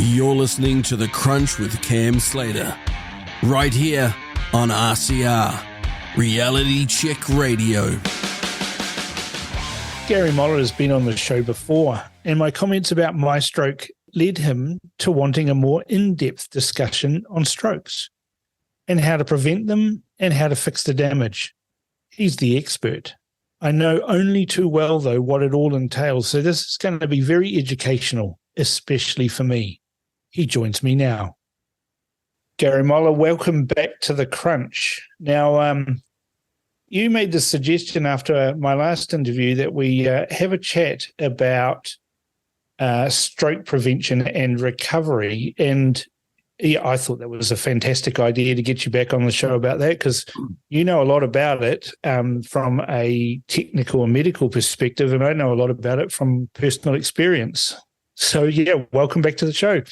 You're listening to The Crunch with Cam Slater, right here on RCR, Reality Check Radio. Gary Moller has been on the show before, and my comments about my stroke led him to wanting a more in-depth discussion on strokes and how to prevent them and how to fix the damage. He's the expert. I know only too well, though, what it all entails, so this is going to be very educational, especially for me. He joins me now. Gary Moller, welcome back to The Crunch. Now, you made the suggestion after my last interview that we have a chat about stroke prevention and recovery, and yeah, I thought that was a fantastic idea to get you back on the show about that, because you know a lot about it from a technical and medical perspective, and I know a lot about it from personal experience. So, yeah, welcome back to the show.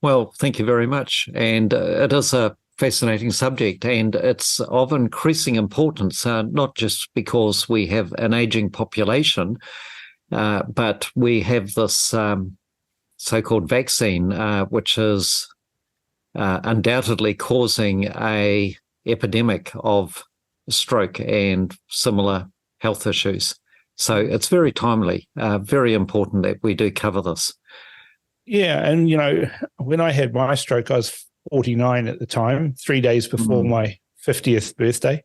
Well, thank you very much. And it is a fascinating subject, and it's of increasing importance, not just because we have an aging population, but we have this so-called vaccine, which is undoubtedly causing a epidemic of stroke and similar health issues. So it's very timely, very important that we do cover this. Yeah, and you know, when I had my stroke, I was 49 at the time, 3 days before my 50th birthday.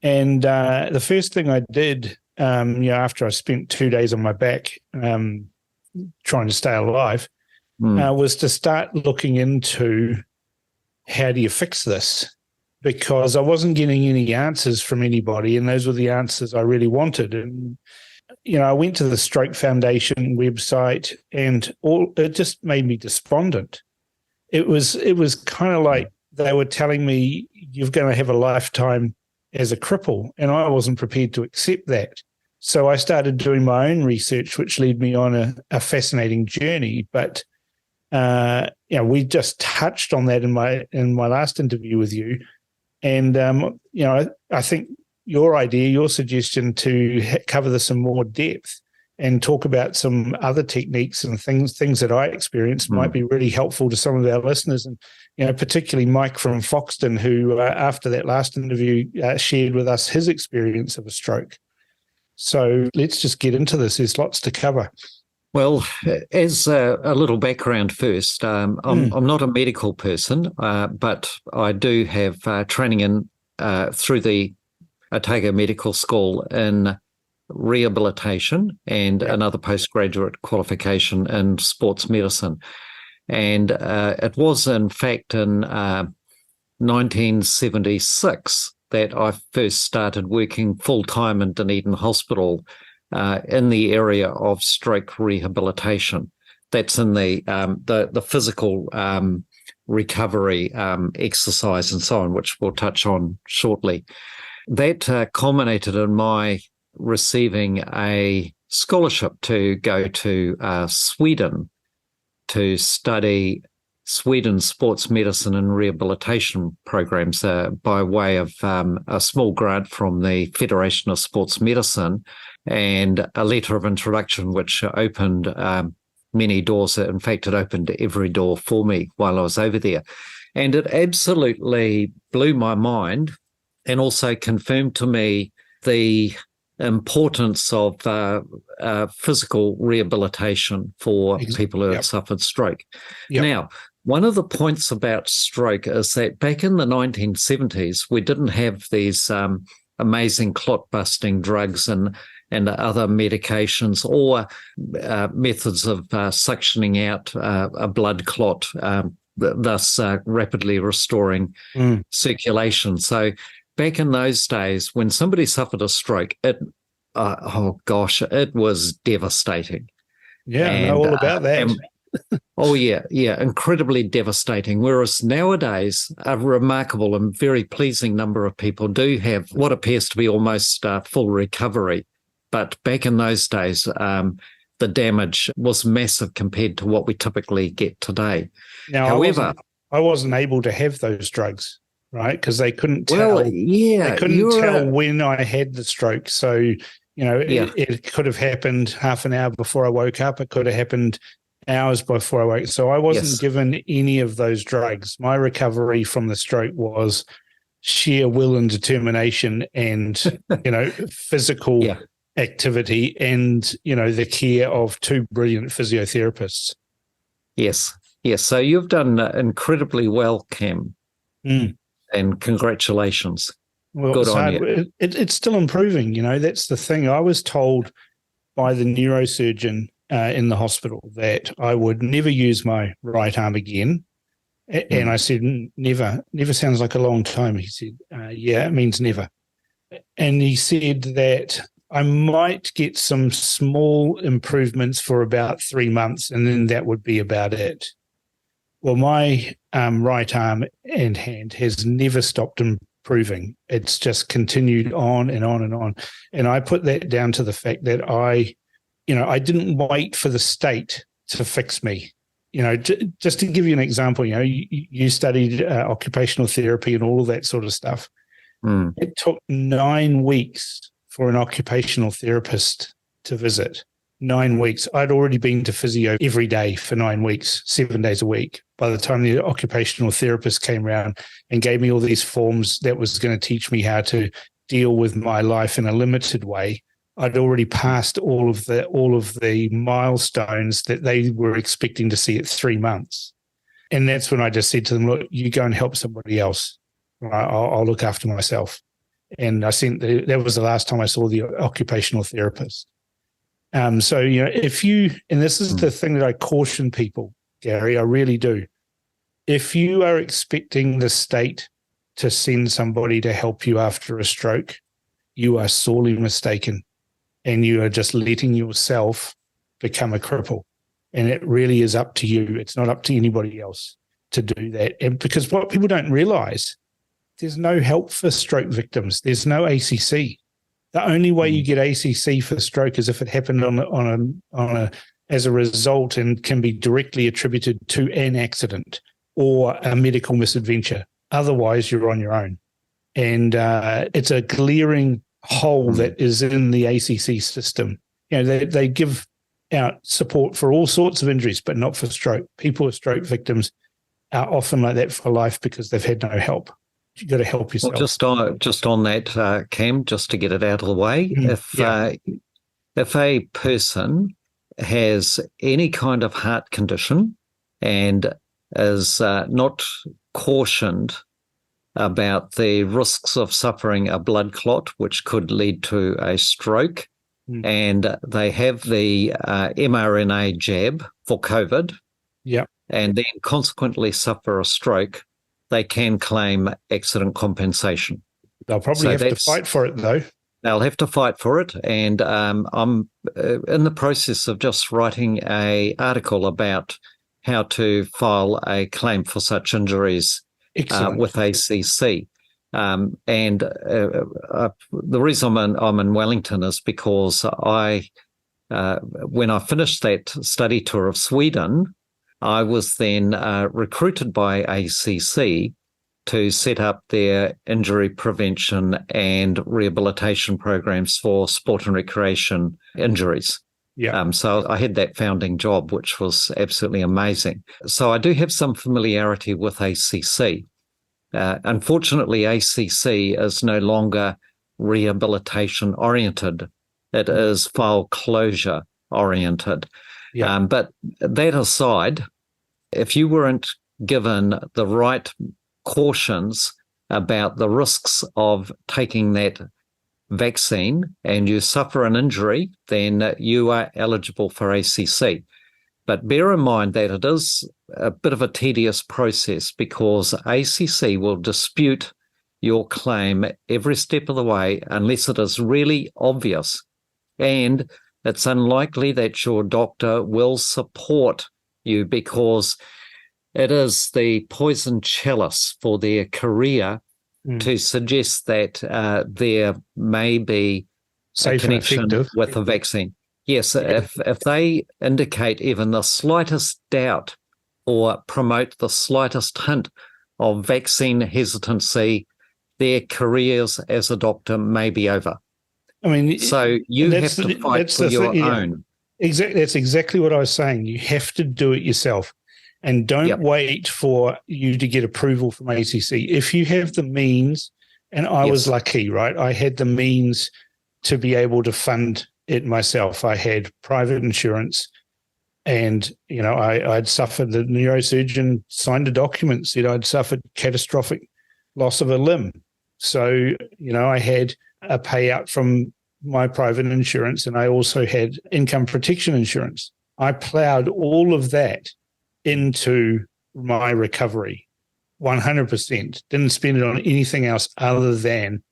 And the first thing I did, after I spent 2 days on my back trying to stay alive, was to start looking into how do you fix this? Because I wasn't getting any answers from anybody, and those were the answers I really wanted. And, you know, I went to the Stroke Foundation website, and it just made me despondent. It was kind of like they were telling me you're going to have a lifetime as a cripple, and I wasn't prepared to accept that. So I started doing my own research, which led me on a fascinating journey. But we just touched on that in my last interview with you, and I think your suggestion to cover this in more depth and talk about some other techniques and things that I experienced might be really helpful to some of our listeners, and particularly Mike from Foxton, who after that last interview shared with us his experience of a stroke. So let's just get into this. There's lots to cover. Well, as a little background first, I'm not a medical person, but I do have training through the Otago Medical School in rehabilitation and another postgraduate qualification in sports medicine. And it was, in fact, in 1976 that I first started working full-time in Dunedin Hospital in the area of stroke rehabilitation. That's in the physical recovery, exercise and so on, which we'll touch on shortly. That culminated in my receiving a scholarship to go to Sweden to study Sweden's sports medicine and rehabilitation programs by way of a small grant from the Federation of Sports Medicine and a letter of introduction, which opened many doors. In fact, it opened every door for me while I was over there. And it absolutely blew my mind and also confirmed to me the importance of physical rehabilitation for people who have suffered stroke. Yep. Now, one of the points about stroke is that back in the 1970s, we didn't have these amazing clot-busting drugs and other medications or methods of suctioning out a blood clot, thus rapidly restoring circulation. So back in those days, when somebody suffered a stroke, it was devastating. Yeah, I know all about that. Incredibly devastating. Whereas nowadays, a remarkable and very pleasing number of people do have what appears to be almost full recovery. But back in those days, the damage was massive compared to what we typically get today. Now, however, I wasn't able to have those drugs, right? Because they couldn't tell. They couldn't tell when I had the stroke. So, it could have happened half an hour before I woke up. It could have happened hours before I woke. So I wasn't Yes. given any of those drugs. My recovery from the stroke was sheer will and determination and, physical Yeah. activity and, the care of two brilliant physiotherapists. Yes. Yes. So you've done incredibly well, Cam, and congratulations. Well, Good it's on hard. you. It's still improving. That's the thing. I was told by the neurosurgeon in the hospital that I would never use my right arm again. And I said, never sounds like a long time. He said, yeah, it means never. And he said that I might get some small improvements for about 3 months, and then that would be about it. Well, my right arm and hand has never stopped improving. It's just continued on and on and on. And I put that down to the fact that I didn't wait for the state to fix me. Just to give you an example, you studied occupational therapy and all of that sort of stuff. It took 9 weeks for an occupational therapist to visit. 9 weeks. I'd already been to physio every day for 9 weeks, 7 days a week. By the time the occupational therapist came around and gave me all these forms that was going to teach me how to deal with my life in a limited way, I'd already passed all of the milestones that they were expecting to see at 3 months. And that's when I just said to them, look, you go and help somebody else. I'll look after myself. And I think that was the last time I saw the occupational therapist. So, if you, and this is the thing that I caution people, Gary, I really do. If you are expecting the state to send somebody to help you after a stroke, you are sorely mistaken. And you are just letting yourself become a cripple. And it really is up to you. It's not up to anybody else to do that. And because what people don't realize, there's no help for stroke victims. There's no ACC. The only way you get ACC for stroke is if it happened as a result and can be directly attributed to an accident or a medical misadventure. Otherwise, you're on your own. And it's a glaring hole that is in the ACC system. They give out support for all sorts of injuries, but not for stroke. People with stroke victims are often like that for life because they've had no help. You've got to help yourself. Well, just on that, Cam, just to get it out of the way, if a person has any kind of heart condition and is not cautioned about the risks of suffering a blood clot, which could lead to a stroke, and they have the mRNA jab for COVID, and then consequently suffer a stroke, they can claim accident compensation. They'll probably have to fight for it, though. They'll have to fight for it, and I'm in the process of just writing an article about how to file a claim for such injuries with ACC. And the reason I'm in Wellington is because when I finished that study tour of Sweden, I was then recruited by ACC to set up their injury prevention and rehabilitation programs for sport and recreation injuries. So I had that founding job, which was absolutely amazing. So I do have some familiarity with ACC. Unfortunately, ACC is no longer rehabilitation oriented. It is file closure oriented. But that aside, if you weren't given the right cautions about the risks of taking that vaccine and you suffer an injury, then you are eligible for ACC. But bear in mind that it is a bit of a tedious process because ACC will dispute your claim every step of the way unless it is really obvious. And it's unlikely that your doctor will support you because it is the poison chalice for their career to suggest that there may be a connection with the vaccine. Yes, if they indicate even the slightest doubt or promote the slightest hint of vaccine hesitancy, their careers as a doctor may be over. I mean, so you have to fight for your own. Exactly. That's exactly what I was saying. You have to do it yourself, and don't wait for you to get approval from ACC. If you have the means, and I was lucky, right? I had the means to be able to fund it myself. I had private insurance, and I'd suffered. The neurosurgeon signed a document, said I'd suffered catastrophic loss of a limb. So I had a payout from my private insurance, and I also had income protection insurance. I plowed all of that into my recovery, 100%. Didn't spend it on anything else other than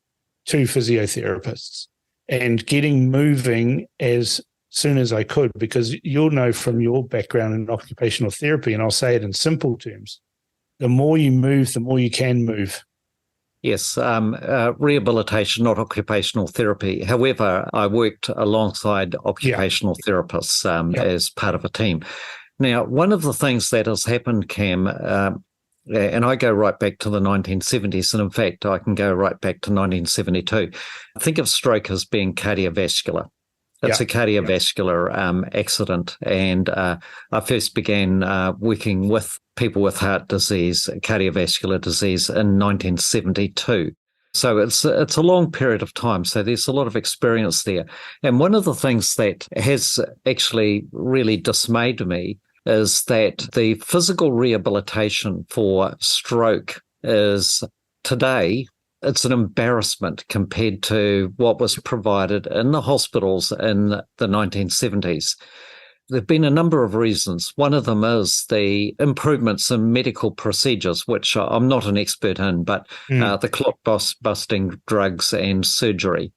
2 physiotherapists and getting moving as soon as I could, because you'll know from your background in occupational therapy, and I'll say it in simple terms, the more you move, the more you can move. Yes, rehabilitation, not occupational therapy. However, I worked alongside occupational therapists as part of a team. Now, one of the things that has happened, Cam, and I go right back to the 1970s, and in fact, I can go right back to 1972. Think of stroke as being cardiovascular. It's a cardiovascular accident, and I first began working with people with heart disease, cardiovascular disease, in 1972. So it's a long period of time. So there's a lot of experience there. And one of the things that has actually really dismayed me is that the physical rehabilitation for stroke is today, it's an embarrassment compared to what was provided in the hospitals in the 1970s. There have been a number of reasons. One of them is the improvements in medical procedures, which I'm not an expert in, but the clot-busting drugs and surgery,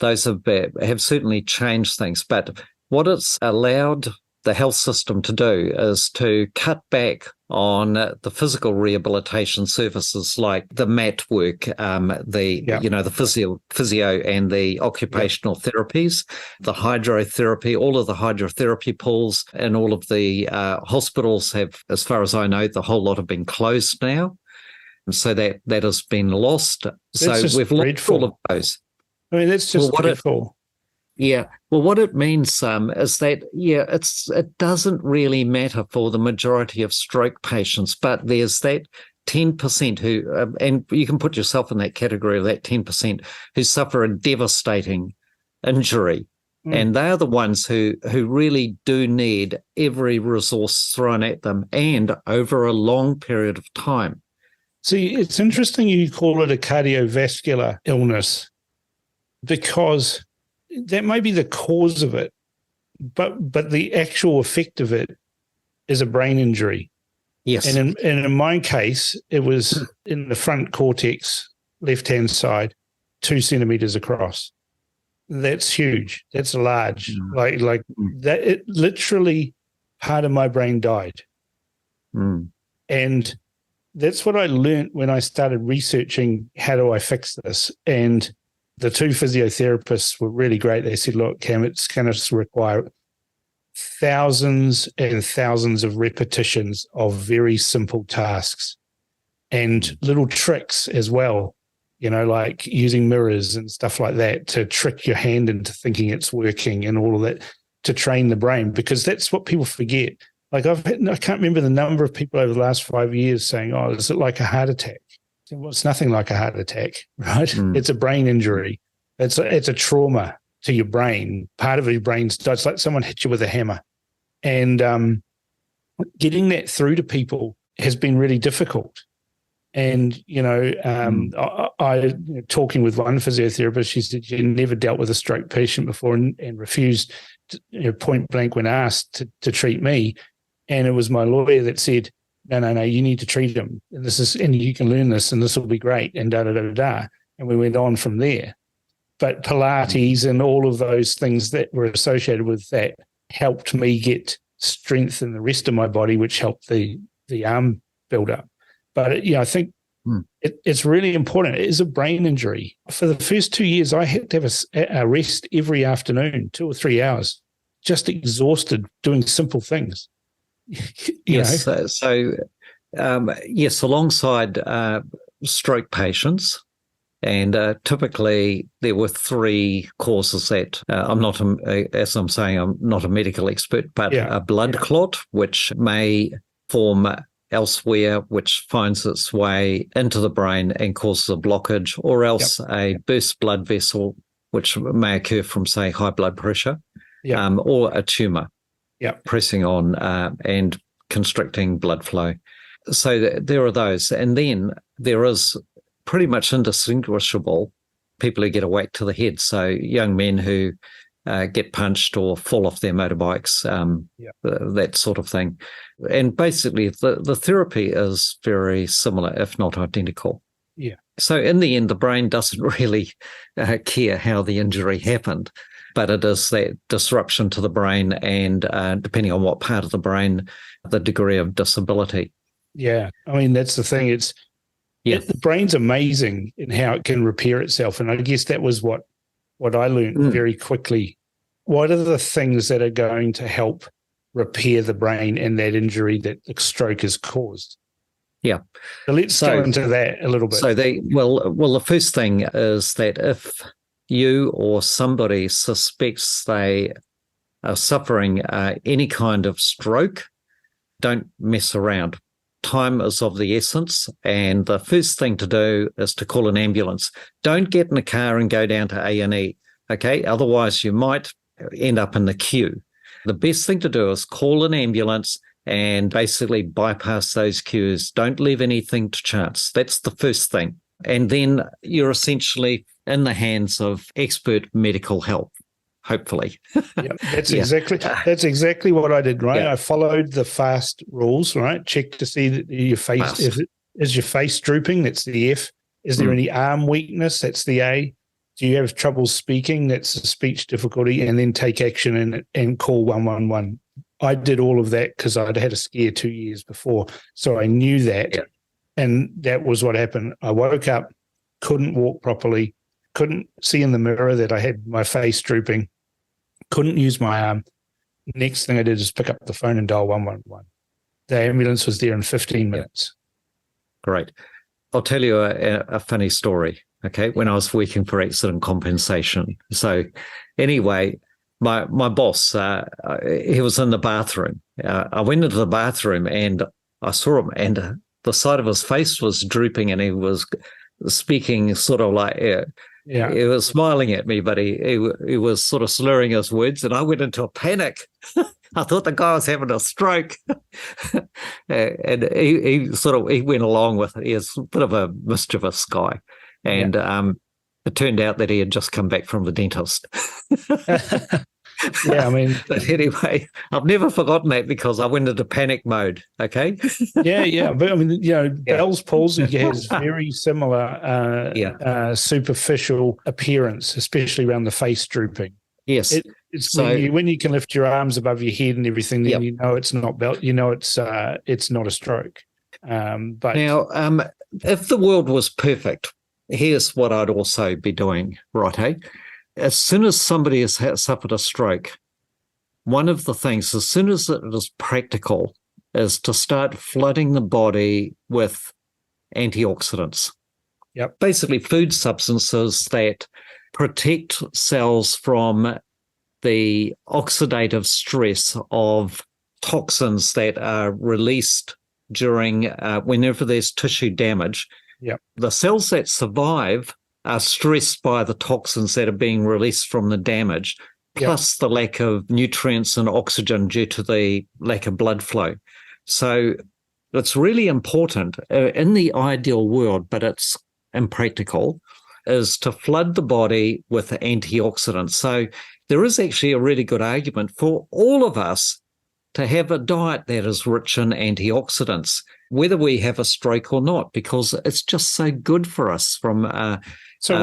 those have certainly changed things. But what it's allowed the health system to do is to cut back on the physical rehabilitation services like the mat work, the physio and the occupational therapies, the hydrotherapy, all of the hydrotherapy pools, and all of the hospitals have, as far as I know, the whole lot have been closed now. And so that has been lost. So we've lost all of those. I mean, that's just dreadful. Yeah. Well, what it means, is that, it doesn't really matter for the majority of stroke patients, but there's that 10% who, and you can put yourself in that category of that 10% who suffer a devastating injury. And they are the ones who really do need every resource thrown at them, and over a long period of time. See, it's interesting you call it a cardiovascular illness, because that may be the cause of it, but the actual effect of it is a brain injury. Yes. And in my case, it was in the front cortex, left-hand side, 2 centimeters across. That's huge. That's large. Like that, it literally, part of my brain died. And that's what I learned when I started researching, how do I fix this? And the 2 physiotherapists were really great. They said, look, Cam, it's going to require thousands and thousands of repetitions of very simple tasks and little tricks as well, like using mirrors and stuff like that to trick your hand into thinking it's working and all of that, to train the brain, because that's what people forget. Like I can't remember the number of people over the last 5 years saying, oh, is it like a heart attack? Well, it's nothing like a heart attack, right? It's a brain injury. It's a trauma to your brain. Part of your brain's died. It's like someone hit you with a hammer. And getting that through to people has been really difficult. And, I talking with one physiotherapist, she said she never dealt with a stroke patient before and refused point blank when asked to treat me. And it was my lawyer that said, no, you need to treat him. And you can learn this, and this will be great, and da-da-da-da-da. And we went on from there. But Pilates and all of those things that were associated with that helped me get strength in the rest of my body, which helped the arm build up. But, I think it's really important. It is a brain injury. For the first 2 years, I had to have a rest every afternoon, 2 or 3 hours, just exhausted doing simple things. Yes. So, alongside stroke patients, And typically there were three causes that I'm not, as I'm saying, I'm not a medical expert, but a blood clot, which may form elsewhere, which finds its way into the brain and causes a blockage, or else a burst blood vessel, which may occur from, say, high blood pressure, or a tumor pressing on and constricting blood flow. So there are those. And then there is pretty much indistinguishable people who get a whack to the head. So young men who get punched or fall off their motorbikes, that sort of thing. And basically the therapy is very similar, if not identical. Yeah. So in the end, the brain doesn't really care how the injury happened, but it is that disruption to the brain and depending on what part of the brain, the degree of disability. Yeah. I mean, that's the thing. The brain's amazing in how it can repair itself. And I guess that was what I learned very quickly. What are the things that are going to help repair the brain and that injury that the stroke has caused? Yeah. So let's go into that a little bit. So the first thing is that if you or somebody suspects they are suffering any kind of stroke, don't mess around. Time is of the essence, and the first thing to do is to call an ambulance. Don't get in a car and go down to A&E, okay? Otherwise, you might end up in the queue. The best thing to do is call an ambulance and basically bypass those queues. Don't leave anything to chance. That's the first thing. And then you're essentially in the hands of expert medical help. Hopefully. That's exactly what I did, right? I followed the FAST rules, right? Check to see that your face is your face drooping, that's the F. Is there any arm weakness? That's the A. Do you have trouble speaking? That's a speech difficulty. And then take action and call 111. I did all of that because I'd had a scare 2 years before. So I knew that. Yeah. And that was what happened. I woke up, couldn't walk properly, couldn't see in the mirror that I had my face drooping, couldn't use my arm. Next thing I did is pick up the phone and dial 111. The ambulance was there in 15 minutes. Great. I'll tell you a funny story, okay, when I was working for accident compensation. So anyway, my boss, he was in the bathroom. I went into the bathroom and I saw him, and the side of his face was drooping and he was speaking sort of like... He was smiling at me, but he was sort of slurring his words, and I went into a panic. I thought the guy was having a stroke. And he went along with it. He was a bit of a mischievous guy. And it turned out that he had just come back from the dentist. Yeah, I mean... But anyway, I've never forgotten that because I went into panic mode, okay? Yeah. But I mean, Bell's palsy has very similar superficial appearance, especially around the face drooping. Yes. It's so, when you can lift your arms above your head and everything, then you know it's not Bell. You know it's not a stroke. But now, if the world was perfect, here's what I'd also be doing, right, hey? As soon as somebody has suffered a stroke, one of the things, as soon as it is practical, is to start flooding the body with antioxidants. Yep. Basically food substances that protect cells from the oxidative stress of toxins that are released during whenever there's tissue damage. Yep. The cells that survive are stressed by the toxins that are being released from the damage, plus the lack of nutrients and oxygen due to the lack of blood flow. So it's really important in the ideal world, but it's impractical, is to flood the body with antioxidants. So there is actually a really good argument for all of us to have a diet that is rich in antioxidants, whether we have a stroke or not, because it's just so good for us from... So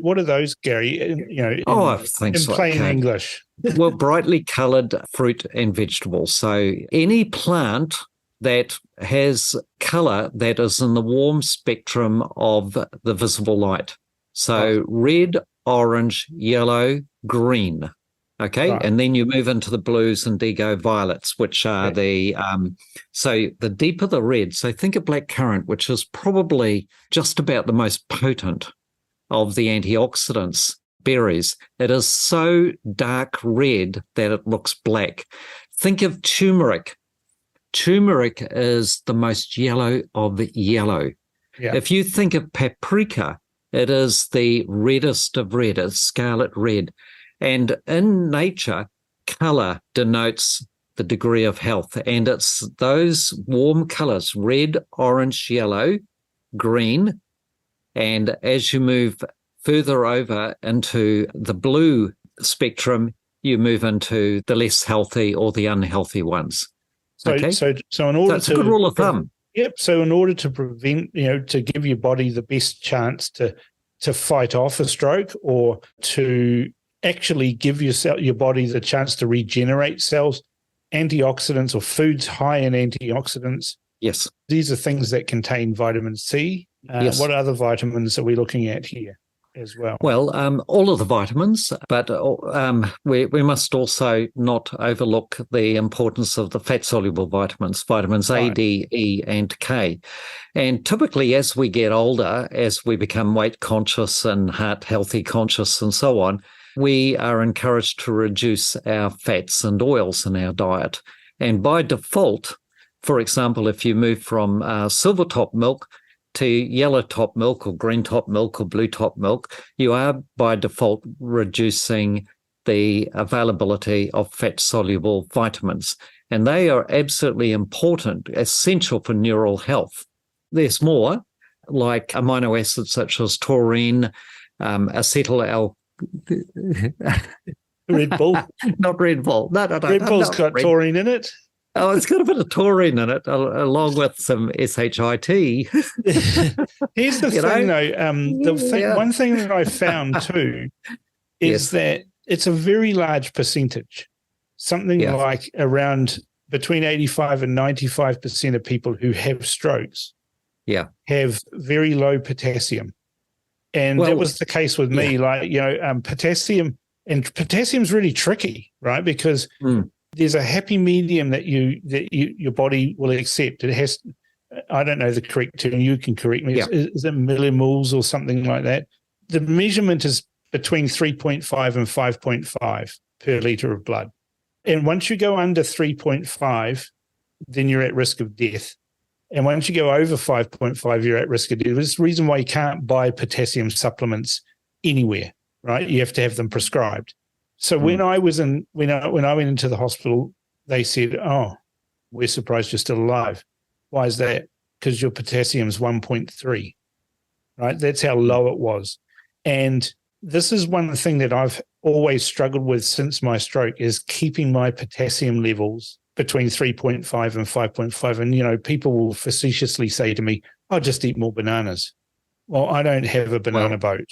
what are those, Gary? In plain English. Well, brightly coloured fruit and vegetables. So any plant that has colour that is in the warm spectrum of the visible light. So red, orange, yellow, green. Okay, right. And then you move into the blues, indigo, violets, which are so the deeper the red. So think of blackcurrant, which is probably just about the most potent of the antioxidants berries. It is so dark red that it looks black. Think of turmeric. Turmeric is the most yellow of the yellow. Yeah. If you think of paprika, it is the reddest of red. It's scarlet red. And in nature, colour denotes the degree of health. And it's those warm colours, red, orange, yellow, green. And as you move further over into the blue spectrum, you move into the less healthy or the unhealthy ones. So, okay? so in order It's a good rule of thumb. Yep. So in order to prevent, to give your body the best chance to fight off a stroke, or to actually give your body the chance to regenerate cells, antioxidants or foods high in antioxidants. Yes. These are things that contain vitamin C. Yes. What other vitamins are we looking at here as well? Well, all of the vitamins, but we must also not overlook the importance of the fat-soluble vitamins, vitamins A, Right. D, E, and K. And typically as we get older, as we become weight conscious and heart healthy conscious and so on, we are encouraged to reduce our fats and oils in our diet. And by default, for example, if you move from silver top milk to yellow top milk or green top milk or blue top milk, you are by default reducing the availability of fat-soluble vitamins. And they are absolutely important, essential for neural health. There's more, like amino acids such as taurine, acetyl Red Bull. Not Red Bull. No. Red Bull's got taurine in it. Oh, it's got a bit of taurine in it, along with some SHIT. Here's the thing, though. One thing that I found too is that it's a very large percentage. Something like around between 85 and 95% of people who have strokes have very low potassium. And that was the case with me. Potassium, and potassium's really tricky, right? Because there's a happy medium that your body will accept. It has, I don't know the correct term, you can correct me. Is it millimoles or something like that? The measurement is between 3.5 and 5.5 per litre of blood. And once you go under 3.5, then you're at risk of death. And once you go over 5.5, you're at risk of death. There's the reason why you can't buy potassium supplements anywhere, right? You have to have them prescribed. So when I went into the hospital, they said, "Oh, we're surprised you're still alive." Why is that? Because your potassium is 1.3, right? That's how low it was. And this is one thing that I've always struggled with since my stroke, is keeping my potassium levels between 3.5 and 5.5. And, people will facetiously say to me, "Oh, just eat more bananas." Well, I don't have a banana boat.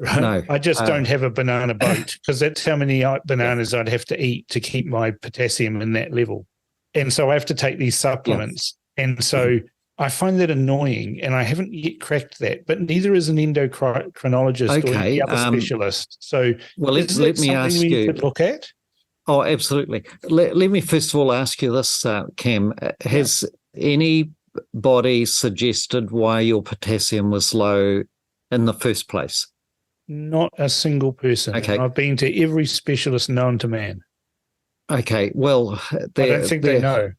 Right? No, I just don't have a banana boat, because that's how many bananas I'd have to eat to keep my potassium in that level. And so I have to take these supplements. And so I find that annoying, and I haven't yet cracked that, but neither is an endocrinologist or any other specialist. So let me ask you. Could look at? Oh, absolutely. Let me first of all ask you this, Cam. Has anybody suggested why your potassium was low in the first place? Not a single person. Okay. I've been to every specialist known to man. Okay. Well, I don't think they know.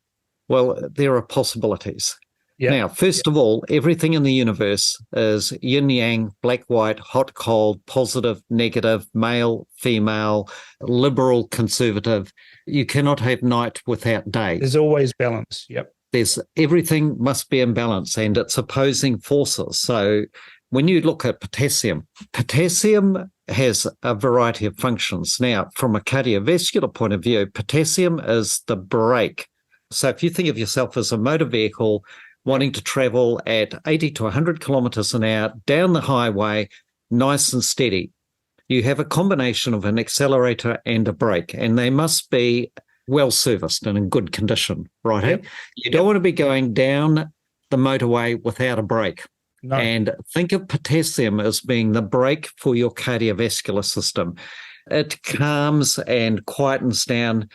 Well, there are possibilities. Yeah. Now, first of all, everything in the universe is yin-yang, black-white, hot-cold, positive, negative, male, female, liberal, conservative. You cannot have night without day. There's always balance. Yep. Everything must be in balance, and it's opposing forces. So when you look at potassium has a variety of functions. Now, from a cardiovascular point of view, potassium is the brake. So if you think of yourself as a motor vehicle wanting to travel at 80 to 100 kilometers an hour down the highway, nice and steady, you have a combination of an accelerator and a brake, and they must be well serviced and in good condition, right? Yep. You don't want to be going down the motorway without a brake. No. And think of potassium as being the brake for your cardiovascular system. It calms and quietens down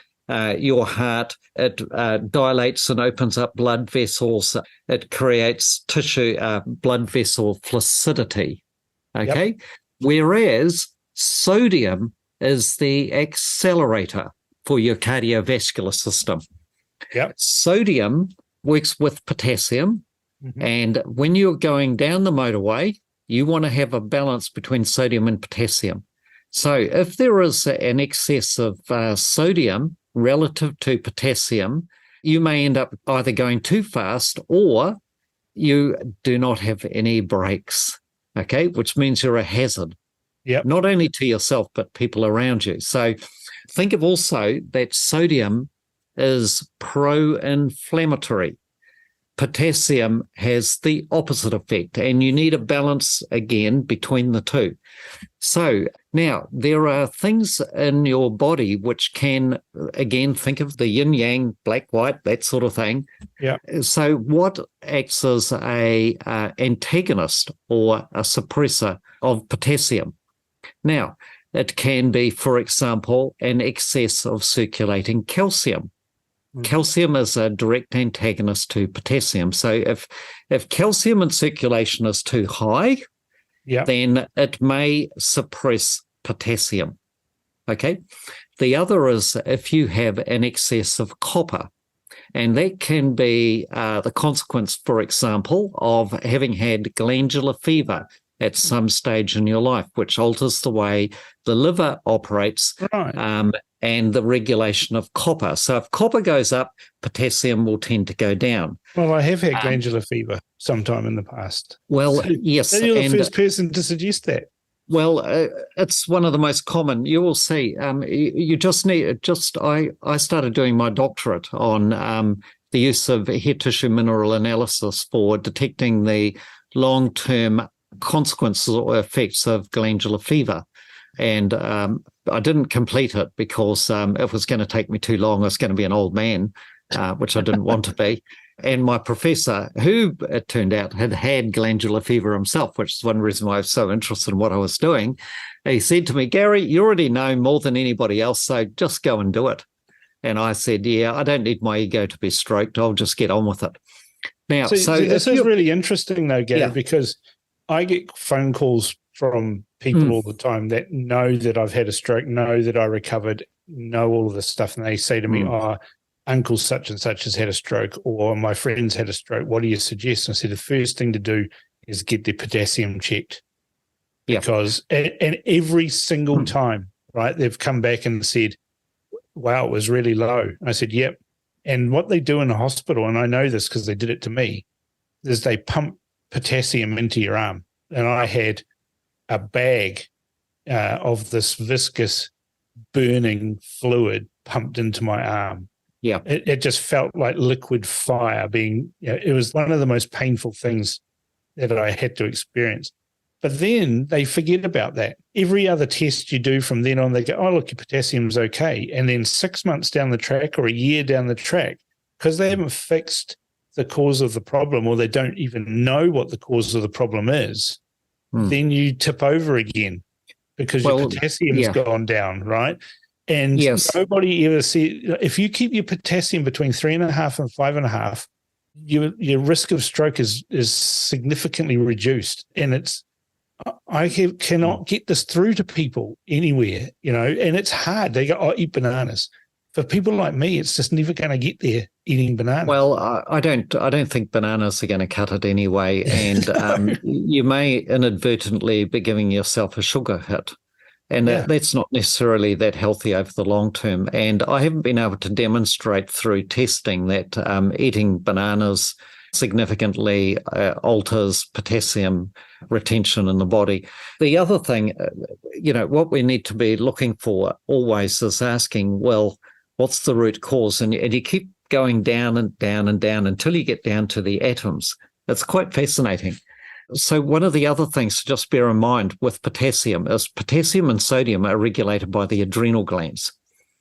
your heart. It dilates and opens up blood vessels. It creates tissue, blood vessel flaccidity. Okay. Whereas sodium is the accelerator for your cardiovascular system. Sodium works with potassium. And when you're going down the motorway, you want to have a balance between sodium and potassium. So if there is an excess of sodium relative to potassium, you may end up either going too fast or you do not have any brakes, okay, which means you're a hazard, not only to yourself, but people around you. So think of also that sodium is pro-inflammatory. Potassium has the opposite effect, and you need a balance again between the two. So now there are things in your body which can, again, think of the yin yang, black, white, that sort of thing. So what acts as a antagonist or a suppressor of potassium? Now, it can be, for example, an excess of circulating calcium. Calcium is a direct antagonist to potassium. So if calcium in circulation is too high, then it may suppress potassium. Okay. The other is if you have an excess of copper, and that can be the consequence, for example, of having had glandular fever at some stage in your life, which alters the way the liver operates. And the regulation of copper. So if copper goes up, potassium will tend to go down. Well, I have had glandular fever sometime in the past. Well, so yes. You're the first person to suggest that. Well, it's one of the most common. You will see. You just need, I started doing my doctorate on the use of head tissue mineral analysis for detecting the long-term consequences or effects of glandular fever. And I didn't complete it because it was going to take me too long. I was going to be an old man, which I didn't want to be. And my professor, who it turned out had had glandular fever himself, which is one reason why I was so interested in what I was doing, he said to me, "Gary, you already know more than anybody else, so just go and do it." And I said, "Yeah, I don't need my ego to be stroked. I'll just get on with it." Now, so this is really interesting, though, Gary, because I get phone calls from people all the time that know that I've had a stroke, know that I recovered, know all of this stuff. And they say to me, uncle such and such has had a stroke, or my friend's had a stroke. What do you suggest? And I said, the first thing to do is get their potassium checked. Because and every single time, right, they've come back and said, wow, it was really low. I said, yep. And what they do in the hospital, and I know this because they did it to me, is they pump potassium into your arm. And I had a bag of this viscous burning fluid pumped into my arm. It just felt like liquid fire being, it was one of the most painful things that I had to experience. But then they forget about that. Every other test you do from then on, they go, oh, look, your potassium's okay. And then 6 months down the track or a year down the track, because they haven't fixed the cause of the problem, or they don't even know what the cause of the problem is, then you tip over again because your potassium's gone down, right? And nobody ever said, if you keep your potassium between 3.5 and 5.5, your risk of stroke is significantly reduced. And I cannot get this through to people anywhere, and it's hard. They go, oh, eat bananas. For people like me, it's just never going to get there eating bananas. Well, I don't think bananas are going to cut it anyway, and you may inadvertently be giving yourself a sugar hit, and that's not necessarily that healthy over the long term. And I haven't been able to demonstrate through testing that eating bananas significantly alters potassium retention in the body. The other thing, what we need to be looking for always is asking, well, what's the root cause? And you keep going down and down and down until you get down to the atoms. It's quite fascinating. So one of the other things to just bear in mind with potassium is potassium and sodium are regulated by the adrenal glands.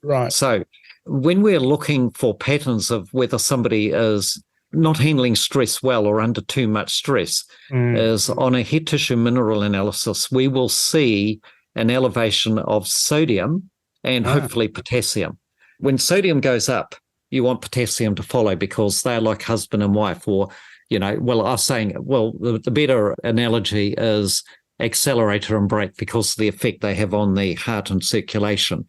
Right. So when we're looking for patterns of whether somebody is not handling stress well or under too much stress, is on a head tissue mineral analysis, we will see an elevation of sodium and hopefully potassium. When sodium goes up, you want potassium to follow because they're like husband and wife, or, I was saying, the better analogy is accelerator and brake because of the effect they have on the heart and circulation.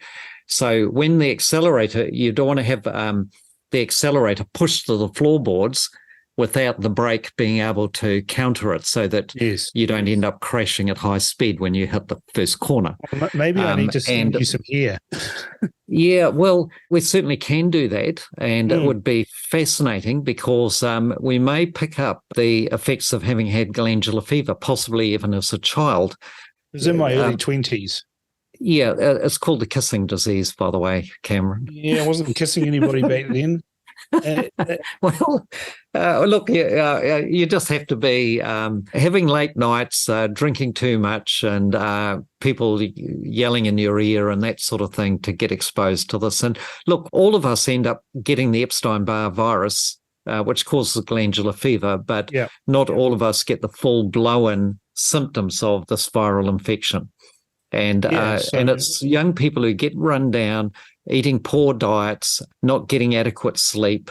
So when the accelerator, you don't want to have the accelerator pushed to the floorboards without the brake being able to counter it, so that you don't end up crashing at high speed when you hit the first corner. Well, maybe I need to send you some here. Yeah, well, we certainly can do that, and it would be fascinating because we may pick up the effects of having had glandular fever, possibly even as a child. It was in my early 20s. Yeah, it's called the kissing disease, by the way, Cameron. Yeah, I wasn't kissing anybody back then. Well, look, you just have to be having late nights, drinking too much, and people yelling in your ear and that sort of thing to get exposed to this. And look, all of us end up getting the Epstein-Barr virus, which causes glandular fever, but not all of us get the full-blown symptoms of this viral infection. And and it's young people who get run down, eating poor diets, not getting adequate sleep,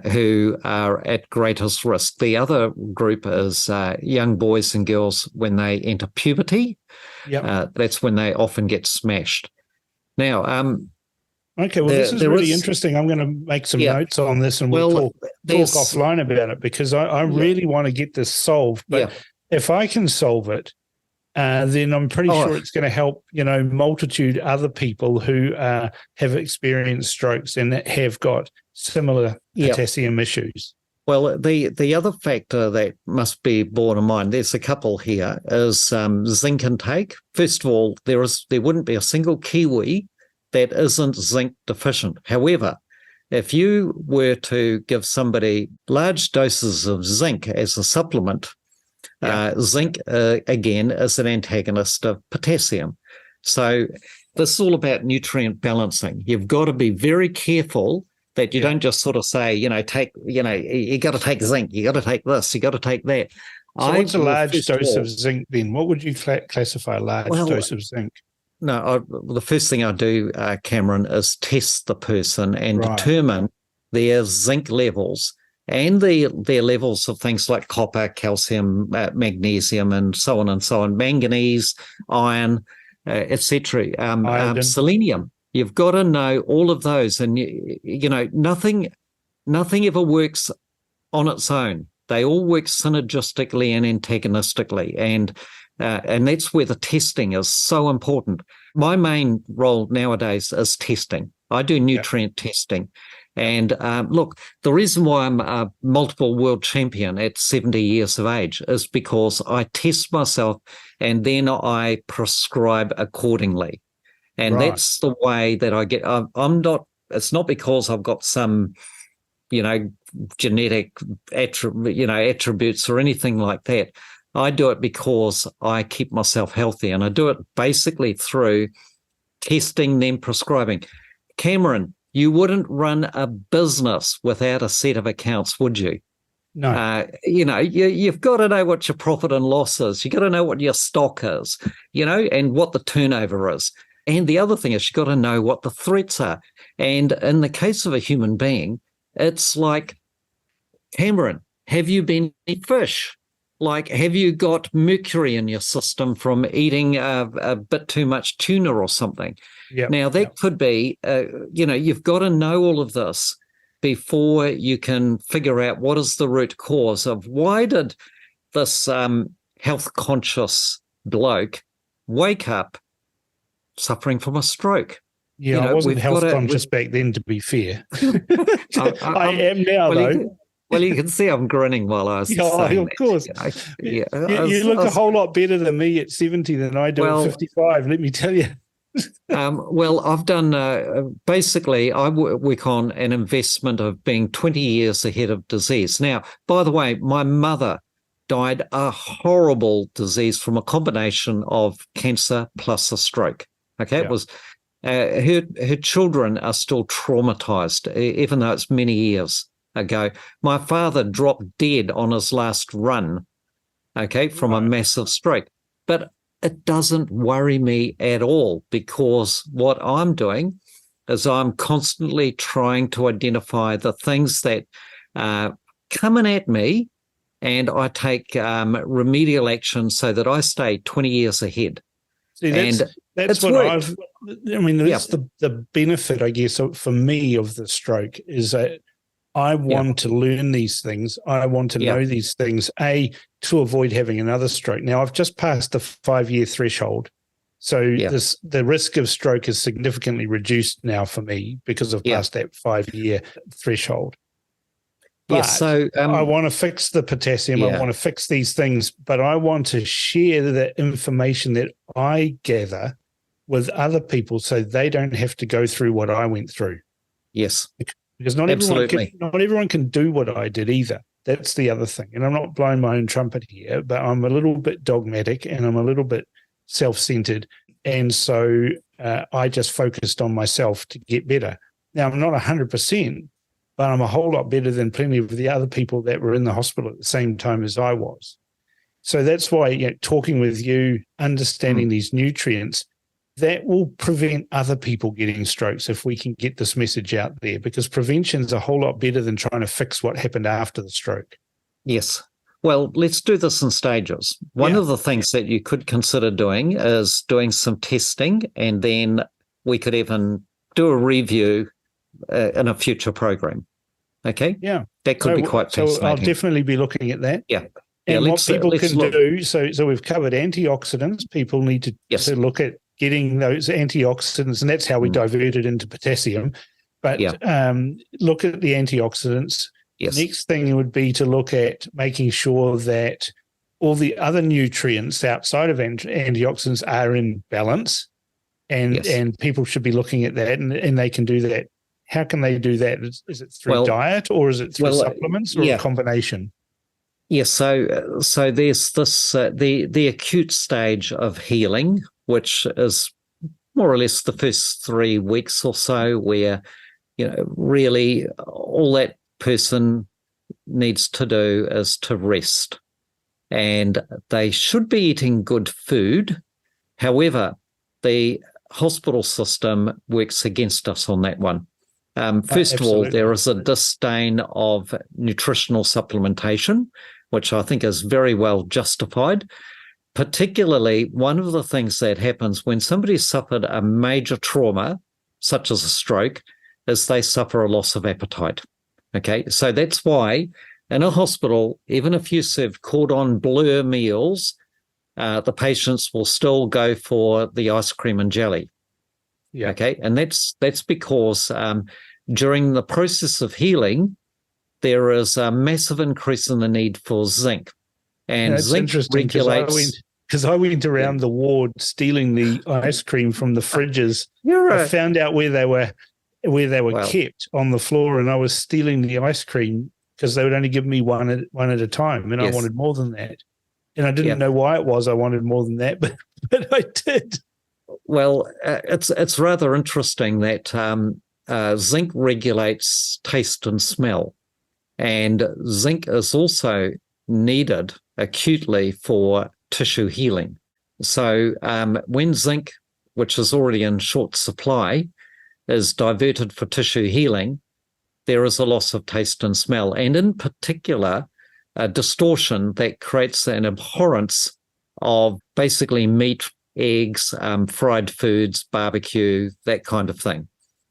who are at greatest risk. The other group is young boys and girls when they enter puberty. That's when they often get smashed. Now, okay, well, this is really interesting. I'm going to make some notes on this, and we'll talk offline about it, because I really want to get this solved. But if I can solve it, then I'm pretty sure it's going to help, multitude other people who have experienced strokes and that have got similar potassium issues. Well, the other factor that must be borne in mind, there's a couple here, is zinc intake. First of all, there wouldn't be a single Kiwi that isn't zinc deficient. However, if you were to give somebody large doses of zinc as a supplement, zinc, again, is an antagonist of potassium. So this is all about nutrient balancing. You've got to be very careful that you don't just sort of say, you got to take zinc, you got to take this, you got to take that. So what's a large dose of zinc then? What would you classify a large dose of zinc? No, the first thing I do, Cameron, is test the person and determine their zinc levels and their levels of things like copper, calcium, magnesium, and so on, manganese, iron, etc., selenium. You've got to know all of those, and nothing ever works on its own. They all work synergistically and antagonistically, and that's where the testing is so important. My main role nowadays is testing. I do nutrient testing. And look, the reason why I'm a multiple world champion at 70 years of age is because I test myself and then I prescribe accordingly. And that's the way that I get. It's not because I've got some, genetic attributes or anything like that. I do it because I keep myself healthy, and I do it basically through testing, then prescribing. Cameron, you wouldn't run a business without a set of accounts, would you? No. You've got to know what your profit and loss is. You've got to know what your stock is, and what the turnover is. And the other thing is you've got to know what the threats are. And in the case of a human being, it's like, Cameron, have you been eating fish? Like, have you got mercury in your system from eating a bit too much tuna or something? Now, that could be, you've got to know all of this before you can figure out what is the root cause of why did this health-conscious bloke wake up suffering from a stroke. Yeah, I wasn't health conscious back then, to be fair. I am now, though. You can see I'm grinning while I was saying of course. You look a whole lot better than me at 70 than I do at 55, let me tell you. I've done, basically, I work on an investment of being 20 years ahead of disease. Now, by the way, my mother died a horrible disease from a combination of cancer plus a stroke. Okay, it was her children are still traumatized, even though it's many years ago. My father dropped dead on his last run, from a massive stroke. But it doesn't worry me at all, because what I'm doing is I'm constantly trying to identify the things that are coming at me and I take remedial action so that I stay 20 years ahead. See, that's what worked. that's the benefit, I guess, for me of the stroke is that I want to learn these things. I want to know these things, to avoid having another stroke. Now, I've just passed the 5-year threshold. So the risk of stroke is significantly reduced now for me because I've passed that 5-year threshold. But so I want to fix the potassium. I want to fix these things, but I want to share the information that I gather with other people so they don't have to go through what I went through. Yes. Because not everyone can do what I did either. That's the other thing. And I'm not blowing my own trumpet here, but I'm a little bit dogmatic and I'm a little bit self-centered. And so I just focused on myself to get better. Now, I'm not 100%, but I'm a whole lot better than plenty of the other people that were in the hospital at the same time as I was. So that's why talking with you, understanding these nutrients, that will prevent other people getting strokes if we can get this message out there, because prevention is a whole lot better than trying to fix what happened after the stroke. Yes. Well, let's do this in stages. One of the things that you could consider doing is doing some testing, and then we could even do a review in a future program. Okay? Yeah. That could be quite fascinating. So I'll definitely be looking at that. Yeah. And what people can do, so we've covered antioxidants. People need to look at getting those antioxidants, and that's how we diverted into potassium. But look at the antioxidants. Yes. Next thing would be to look at making sure that all the other nutrients outside of antioxidants are in balance, and people should be looking at that, and they can do that. How can they do that? Is it through diet, or is it through supplements, or a combination? Yes. So there's this the acute stage of healing, which is more or less the first 3 weeks or so, where really all that person needs to do is to rest, and they should be eating good food. However, the hospital system works against us on that one. First of all, there is a disdain of nutritional supplementation, which I think is very well justified. Particularly, one of the things that happens when somebody suffered a major trauma, such as a stroke, is they suffer a loss of appetite. Okay, so that's why in a hospital, even if you serve cordon bleu meals, the patients will still go for the ice cream and jelly. Yeah. Okay, and that's because during the process of healing, there is a massive increase in the need for zinc. And zinc regulates. Because I went around the ward stealing the ice cream from the fridges. I found out where they were kept on the floor, and I was stealing the ice cream because they would only give me one at a time, and I wanted more than that. And I didn't know why it was I wanted more than that, but I did. Well, it's rather interesting that zinc regulates taste and smell, and zinc is also needed acutely for tissue healing. So when zinc, which is already in short supply, is diverted for tissue healing, there is a loss of taste and smell, and in particular, a distortion that creates an abhorrence of basically meat, eggs, fried foods, barbecue, that kind of thing.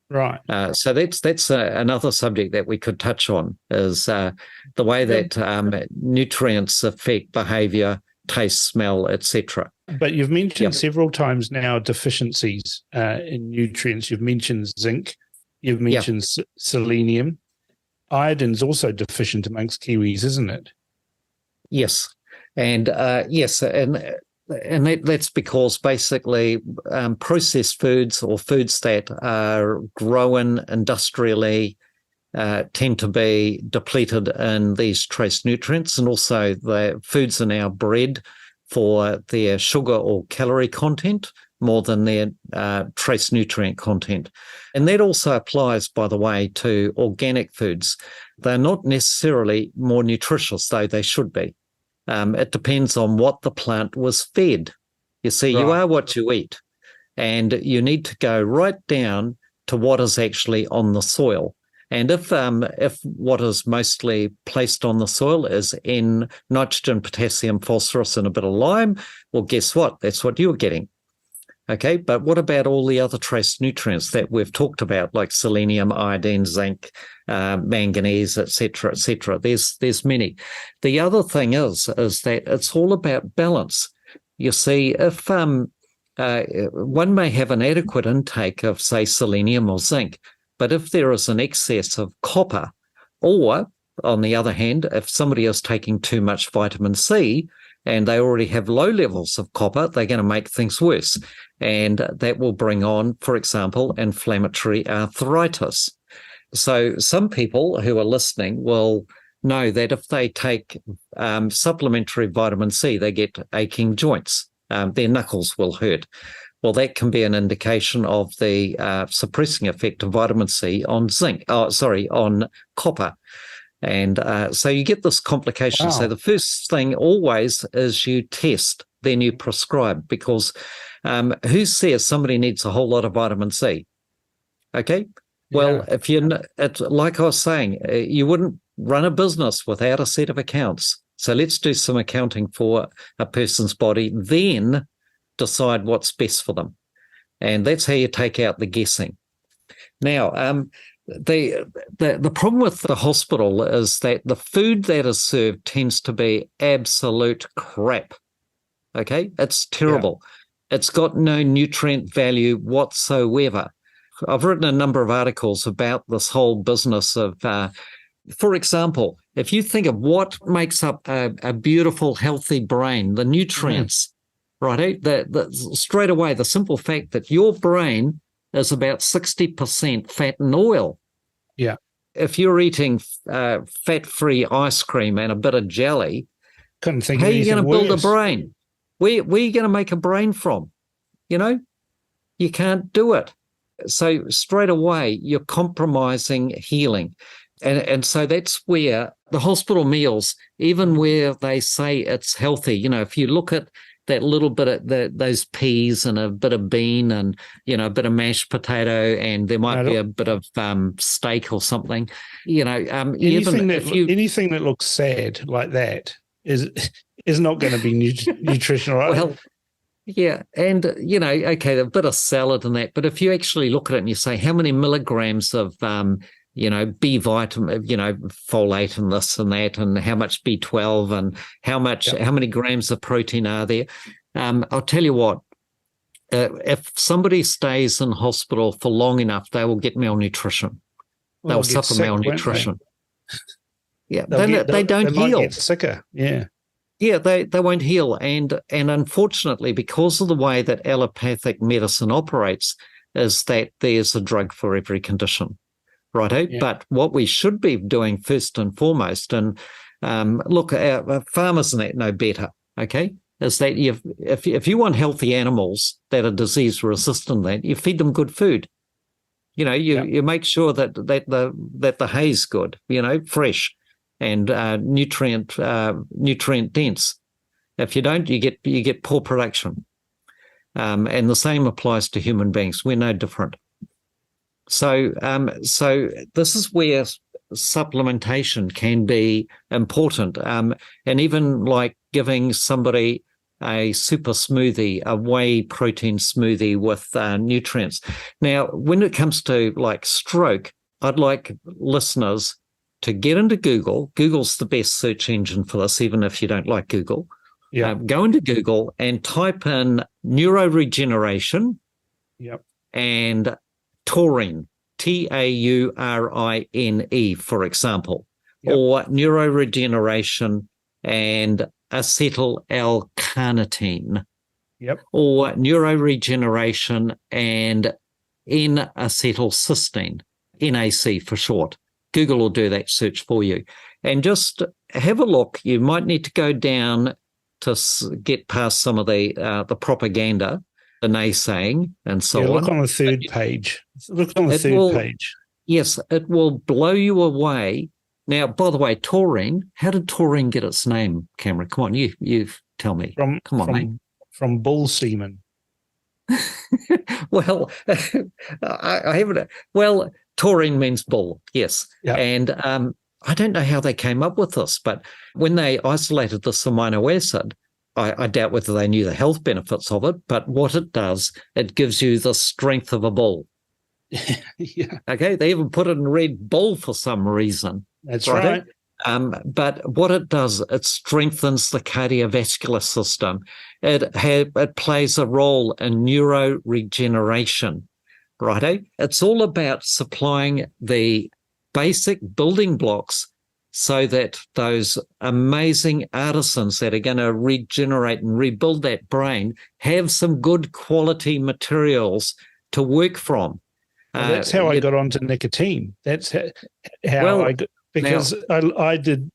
Right. So that's another subject that we could touch on, is the way that nutrients affect behavior, taste, smell, etc. But you've mentioned several times now deficiencies in nutrients. You've mentioned zinc. You've mentioned selenium. Iodine's also deficient amongst Kiwis, isn't it? Yes, and that's because basically processed foods, or foods that are grown industrially, tend to be depleted in these trace nutrients, and also the foods in our bread for their sugar or calorie content more than their trace nutrient content. And that also applies, by the way, to organic foods. They're not necessarily more nutritious, though they should be. It depends on what the plant was fed. You see, you are what you eat, and you need to go right down to what is actually on the soil. And if what is mostly placed on the soil is N, nitrogen, potassium, phosphorus, and a bit of lime, well, guess what? That's what you're getting. Okay, but what about all the other trace nutrients that we've talked about, like selenium, iodine, zinc, manganese, etc., etc.? There's many. The other thing is that it's all about balance. You see, if one may have an adequate intake of, say, selenium or zinc, but if there is an excess of copper, or on the other hand, if somebody is taking too much vitamin C and they already have low levels of copper, they're going to make things worse. And that will bring on, for example, inflammatory arthritis. So some people who are listening will know that if they take supplementary vitamin C, they get aching joints. Their knuckles will hurt. Well, that can be an indication of the suppressing effect of vitamin C on on copper. And so you get this complication. Wow. So the first thing always is you test, then you prescribe, because who says somebody needs a whole lot of vitamin C? Okay. Well, if like I was saying, you wouldn't run a business without a set of accounts. So let's do some accounting for a person's body, then decide what's best for them. And that's how you take out the guessing. Now, the problem with the hospital is that the food that is served tends to be absolute crap. Okay? It's terrible. Yeah. It's got no nutrient value whatsoever. I've written a number of articles about this whole business of, for example, if you think of what makes up a beautiful, healthy brain, the nutrients, right? Straight away, the simple fact that your brain is about 60% fat and oil. Yeah. If you're eating fat-free ice cream and a bit of jelly, couldn't think how of are you going to build worse. a brain? Where are you going to make a brain from? You know, you can't do it. So straight away, you're compromising healing. And so that's where the hospital meals, even where they say it's healthy, you know, if you look at that little bit of those peas and a bit of bean and, you know, a bit of mashed potato, and there might be a bit of steak or something, you know. Anything that looks sad like that is not going to be nutritional, right? Well, yeah, and, you know, okay, a bit of salad and that, but if you actually look at it and you say how many milligrams of, you know, B vitamin, you know, folate and this and that, and how much B12 and how many grams of protein are there? I'll tell you what, if somebody stays in hospital for long enough, they will get malnutrition. They'll suffer malnutrition. Yeah, they don't heal. Might get sicker. Yeah. Yeah, they won't heal. And unfortunately, because of the way that allopathic medicine operates, is that there's a drug for every condition, righto? Yeah. But what we should be doing first and foremost, and look, our farmers and that know better, okay, is that if you want healthy animals that are disease resistant, that you feed them good food. You know, you make sure that the hay's good, you know, fresh and nutrient dense. If you don't, you get poor production. And the same applies to human beings. We're no different. So this is where supplementation can be important. And even like giving somebody a super smoothie, a whey protein smoothie with nutrients. Now, when it comes to like stroke, I'd like listeners to get into Google. Google's the best search engine for this, even if you don't like Google. Yeah. Go into Google and type in neuroregeneration and taurine, Taurine, for example, or neuroregeneration and acetyl-L-carnitine, or neuroregeneration and N-acetylcysteine, NAC for short. Google will do that search for you. And just have a look. You might need to go down to get past some of the propaganda, the naysaying, and so on. Look on the third page. Look on the third page. Yes, it will blow you away. Now, by the way, taurine, how did taurine get its name, Cameron? Come on, you tell me. From bull semen. Well, I haven't. Well, Taurine means bull, yes. Yeah. And I don't know how they came up with this, but when they isolated this amino acid, I doubt whether they knew the health benefits of it, but what it does, it gives you the strength of a bull. Yeah. Okay, they even put it in red bull for some reason. That's right. But what it does, it strengthens the cardiovascular system. It plays a role in neuroregeneration, righto? It's all about supplying the basic building blocks so that those amazing artisans that are going to regenerate and rebuild that brain have some good quality materials to work from. Well, that's how I got onto nicotine. That's how I got, because I did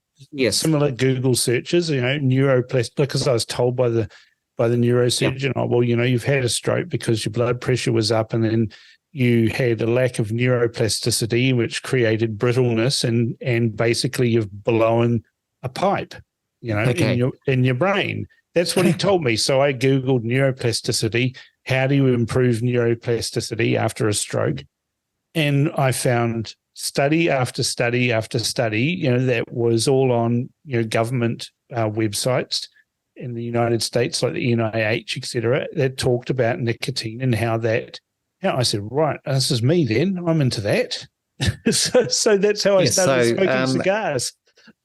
similar Google searches, neuroplastic, because I was told by the neurosurgeon, well, you've had a stroke because your blood pressure was up, and then you had a lack of neuroplasticity, which created brittleness, and basically you've blown a pipe, in your brain. That's what he told me. So I Googled neuroplasticity. How do you improve neuroplasticity after a stroke? And I found study after study after study, that was all on, government websites in the United States, like the NIH, et cetera, that talked about nicotine and how I said, right, this is me then. I'm into that. so that's how I started smoking cigars.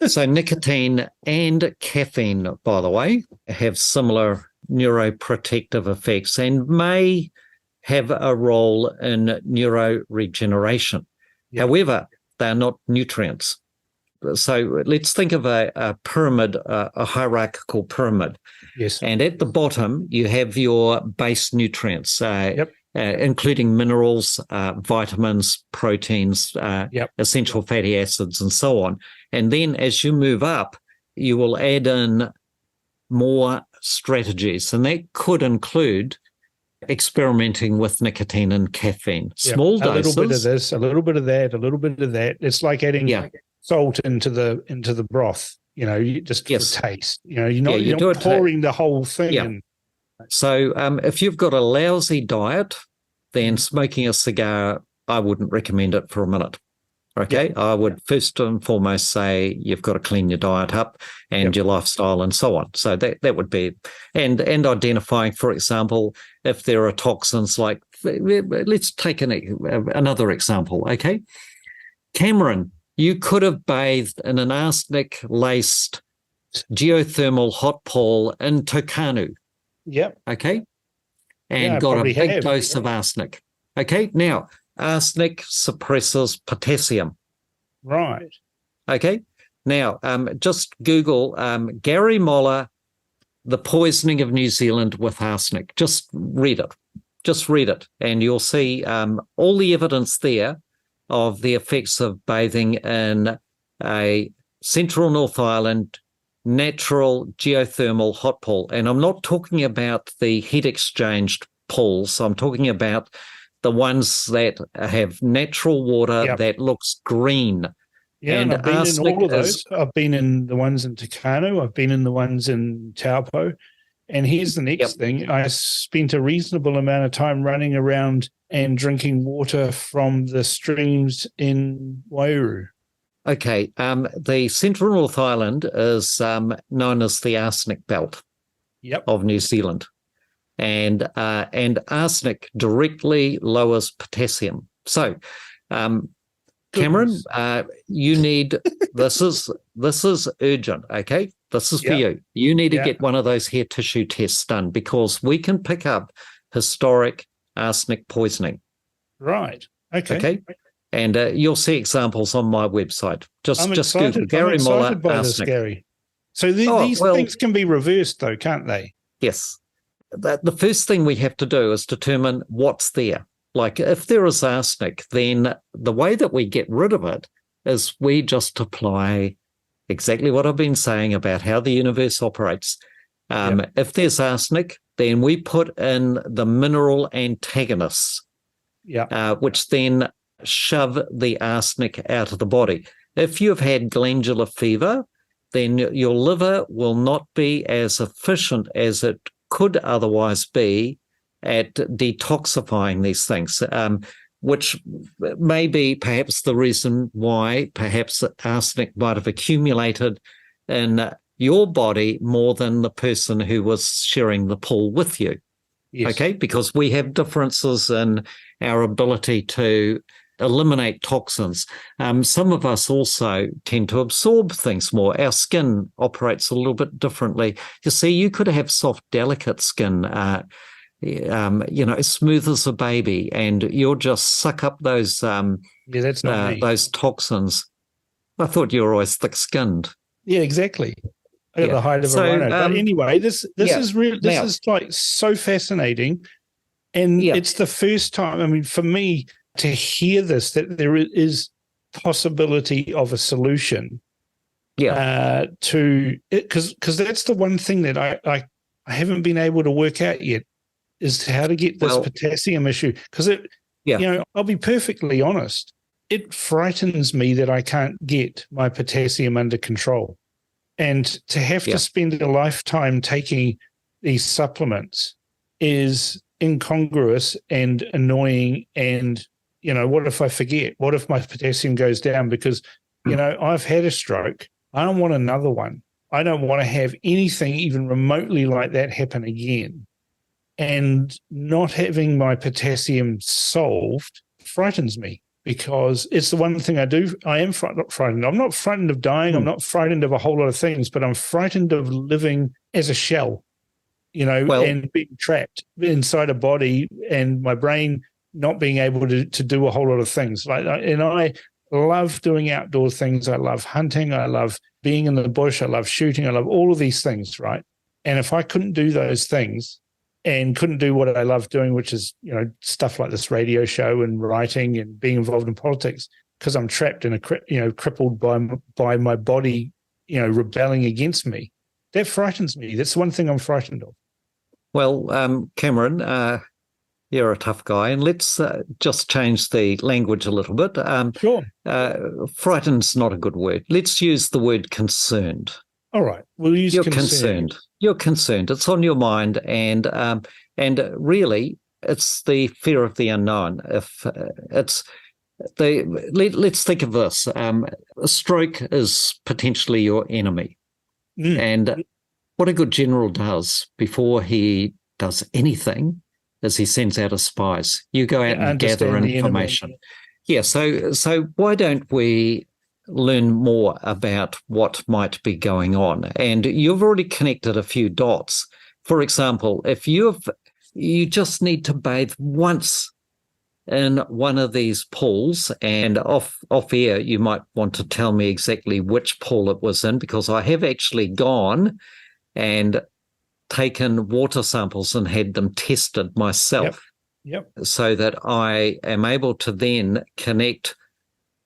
So nicotine and caffeine, by the way, have similar neuroprotective effects and may have a role in neuroregeneration. Yep. However, they're not nutrients. So let's think of a pyramid, a hierarchical pyramid. Yes. And at the bottom, you have your base nutrients, including minerals, vitamins, proteins, essential fatty acids, and so on. And then as you move up, you will add in more strategies, and that could include experimenting with nicotine and caffeine. Small doses. A little bit of this, a little bit of that, a little bit of that. It's like adding salt into the broth, just for taste. You're not pouring the whole thing in. So if you've got a lousy diet, then smoking a cigar, I wouldn't recommend it for a minute. Okay, I would first and foremost say you've got to clean your diet up and your lifestyle and so on. So that would be, and identifying, for example, if there are toxins like, let's take another example, okay? Cameron, you could have bathed in an arsenic-laced geothermal hot pool in Tucano. Yep. Okay, and got a big dose of arsenic. Okay, now, arsenic suppresses potassium. Right. Okay. Now, just Google Gary Moller, The Poisoning of New Zealand with Arsenic. Just read it. And you'll see all the evidence there of the effects of bathing in a Central North Island natural geothermal hot pool. And I'm not talking about the heat exchanged pools. I'm talking about the ones that have natural water that looks green. Yeah, and I've been in all of those. I've been in the ones in Tucano. I've been in the ones in Taupo. And here's the next thing. I spent a reasonable amount of time running around and drinking water from the streams in Wairau. Okay. The Central North Island is known as the arsenic belt of New Zealand. And arsenic directly lowers potassium. So, Cameron, you need this is urgent. Okay, this is for you. You need to get one of those hair tissue tests done because we can pick up historic arsenic poisoning. Right. Okay. And you'll see examples on my website. Just Google Gary Moller arsenic. Gary. So these things can be reversed, though, can't they? Yes. The first thing we have to do is determine what's there. Like if there is arsenic, then the way that we get rid of it is we just apply exactly what I've been saying about how the universe operates. If there's arsenic, then we put in the mineral antagonists, which then shove the arsenic out of the body. If you've had glandular fever, then your liver will not be as efficient as it could otherwise be at detoxifying these things. which may be perhaps the reason why perhaps arsenic might have accumulated in your body more than the person who was sharing the pool with you. Yes. Okay, because we have differences in our ability to eliminate toxins. Some of us also tend to absorb things more. Our skin operates a little bit differently. You see, you could have soft, delicate skin, smooth as a baby, and you'll just suck up those that's not me. those toxins. I thought you were always thick-skinned. Yeah, exactly. I got the height of a rhino. But anyway, this is real. This is like so fascinating, and it's the first time. I mean, for me to hear this, that there is possibility of a solution. To it, because that's the one thing that I haven't been able to work out yet, is how to get this potassium issue. Because I'll be perfectly honest, it frightens me that I can't get my potassium under control. And to have to spend a lifetime taking these supplements is incongruous and annoying. And, what if I forget? What if my potassium goes down? Because, I've had a stroke. I don't want another one. I don't want to have anything even remotely like that happen again. And not having my potassium solved frightens me, because it's the one thing I do. I am frightened. I'm not frightened of dying. I'm not frightened of a whole lot of things, but I'm frightened of living as a shell, and being trapped inside a body, and my brain not being able to do a whole lot of things. And I love doing outdoor things. I love hunting. I love being in the bush. I love shooting. I love all of these things, right? And if I couldn't do those things and couldn't do what I love doing, which is, stuff like this radio show and writing and being involved in politics, because I'm trapped in crippled by my body, rebelling against me, that frightens me. That's the one thing I'm frightened of. Well, Cameron, you're a tough guy, and let's just change the language a little bit. Sure. Frightened's not a good word. Let's use the word concerned. All right, we'll use You're concerned. You're concerned. It's on your mind, and really, it's the fear of the unknown. If it's let's think of this: a stroke is potentially your enemy, and what a good general does before he does anything is he sends out his spies. You go out and gather information. Yeah. So why don't we learn more about what might be going on? And you've already connected a few dots. For example, if you just need to bathe once in one of these pools, and off air, you might want to tell me exactly which pool it was in, because I have actually gone and taken water samples and had them tested myself. Yep. So that I am able to then connect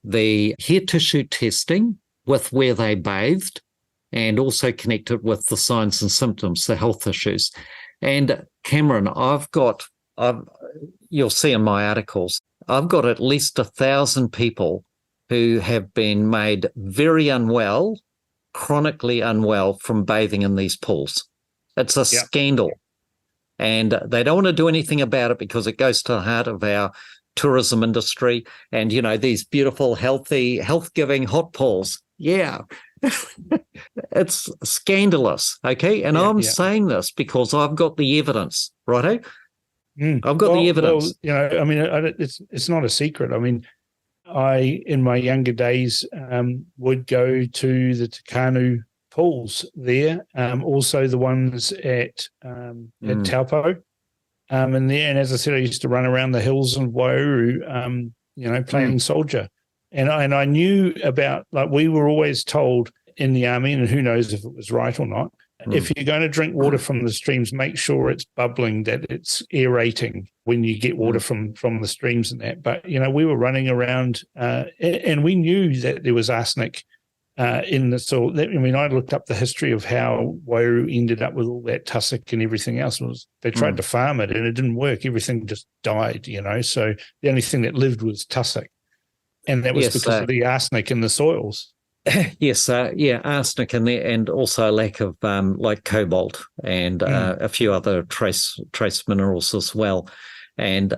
the hair tissue testing with where they bathed, and also connect it with the signs and symptoms, the health issues. And Cameron, you'll see in my articles, I've got at least 1,000 people who have been made very unwell, chronically unwell from bathing in these pools. It's a scandal. And they don't want to do anything about it because it goes to the heart of our tourism industry and, these beautiful, healthy, health-giving hot pools. Yeah. It's scandalous, okay? And I'm saying this because I've got the evidence, righto? I've got the evidence. Well, it's not a secret. I mean, I, in my younger days, would go to the Takanu pools there, also the ones at Taupo, and as I said, I used to run around the hills in Wairau, playing soldier, and I knew about, like, we were always told in the army, and who knows if it was right or not, if you're going to drink water from the streams, make sure it's bubbling, that it's aerating when you get water from the streams and that. But we were running around, and we knew that there was arsenic in the soil. I looked up the history of how Wairau ended up with all that tussock and everything else. They tried to farm it and it didn't work. Everything just died, So the only thing that lived was tussock, and that was because of the arsenic in the soils. Yes, arsenic and also a lack of like cobalt and a few other trace minerals as well. And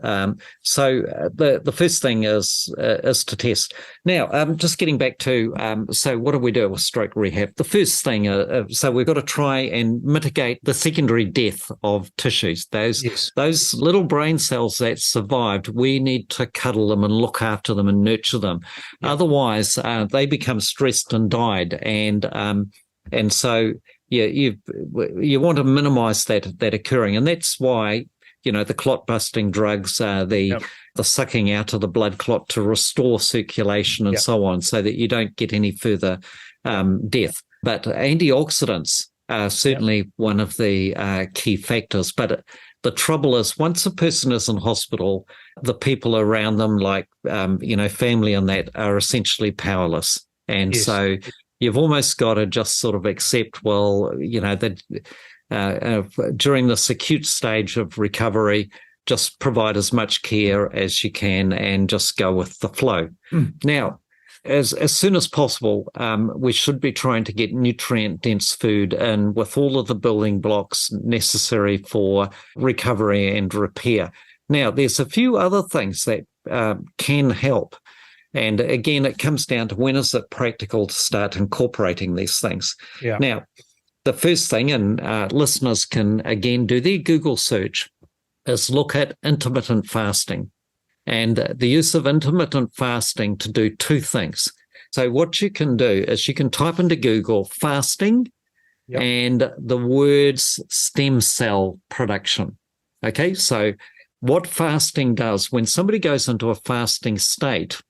so the first thing is to test. Now, just getting back to, so what do we do with stroke rehab? The first thing, so we've got to try and mitigate the secondary death of tissues. Those little brain cells that survived, we need to cuddle them and look after them and nurture them. Yeah. Otherwise, they become stressed and died. And so, yeah, you want to minimize that occurring. And that's why, the clot busting drugs, the sucking out of the blood clot to restore circulation and so on, so that you don't get any further death. But antioxidants are certainly one of the key factors. But the trouble is, once a person is in hospital, the people around them, like, family and that, are essentially powerless. And so you've almost got to just sort of accept, well, that during this acute stage of recovery, just provide as much care as you can and just go with the flow. Now, as soon as possible, we should be trying to get nutrient-dense food in with all of the building blocks necessary for recovery and repair. Now, there's a few other things that can help. And again, it comes down to when is it practical to start incorporating these things. Yeah. Now, the first thing, and listeners can again do their Google search, is look at intermittent fasting and the use of intermittent fasting to do two things. So what you can do is you can type into Google fasting and the words stem cell production. Okay, so what fasting does, when somebody goes into a fasting state,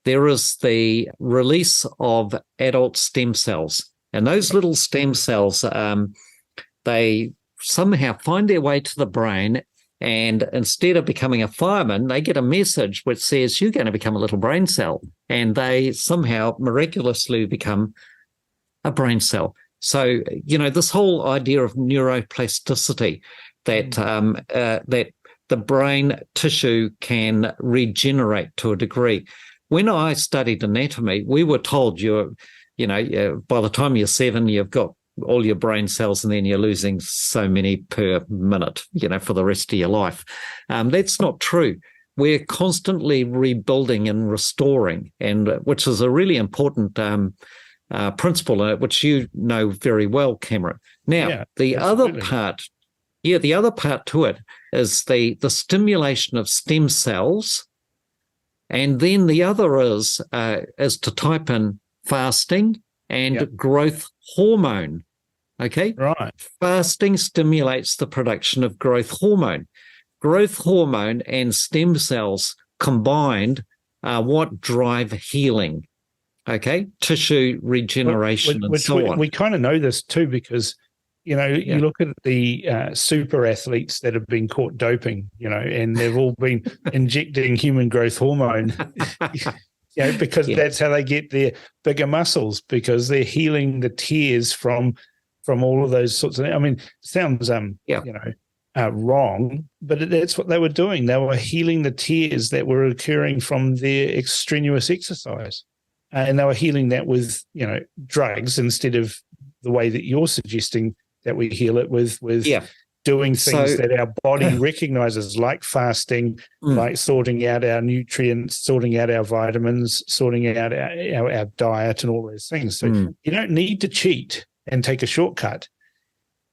there is the release of adult stem cells. And those little stem cells, they somehow find their way to the brain, and instead of becoming a fireman, they get a message which says, you're going to become a little brain cell. And they somehow miraculously become a brain cell. So, this whole idea of neuroplasticity, that that the brain tissue can regenerate to a degree. When I studied anatomy, we were told by the time you're 7, you've got all your brain cells, and then you're losing so many per minute, for the rest of your life. That's not true. We're constantly rebuilding and restoring, and which is a really important principle, which you know very well, Cameron. Now, the other part to it is the stimulation of stem cells, and then the other is to type in fasting and growth hormone. Okay? Right. Fasting stimulates the production of growth hormone. Growth hormone and stem cells combined are what drive healing. Okay? Tissue regeneration and so on. We kind of know this too, because, you look at the super athletes that have been caught doping, and they've all been injecting human growth hormone. Because that's how they get their bigger muscles, because they're healing the tears from all of those sorts of things. I mean, it sounds wrong, but that's what they were doing. They were healing the tears that were occurring from their extraneous exercise, and they were healing that with drugs instead of the way that you're suggesting that we heal it with doing things that our body recognizes, like fasting, like sorting out our nutrients, sorting out our vitamins, sorting out our diet and all those things. So you don't need to cheat and take a shortcut.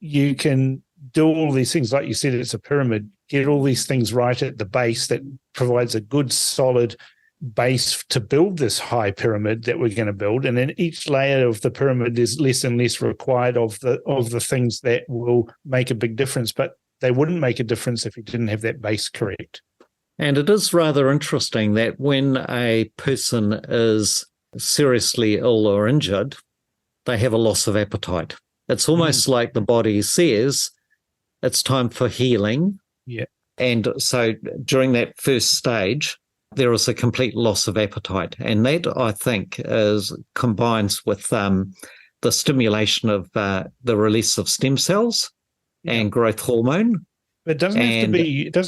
You can do all these things. Like you said, it's a pyramid. Get all these things right at the base that provides a good, solid base to build this high pyramid that we're going to build. And then each layer of the pyramid is less and less required of the things that will make a big difference. But they wouldn't make a difference if you didn't have that base correct. And it is rather interesting that when a person is seriously ill or injured, they have a loss of appetite. It's almost like the body says it's time for healing. Yeah. And so during that first stage, there is a complete loss of appetite. And that, I think, combines with the stimulation of the release of stem cells and growth hormone. But it doesn't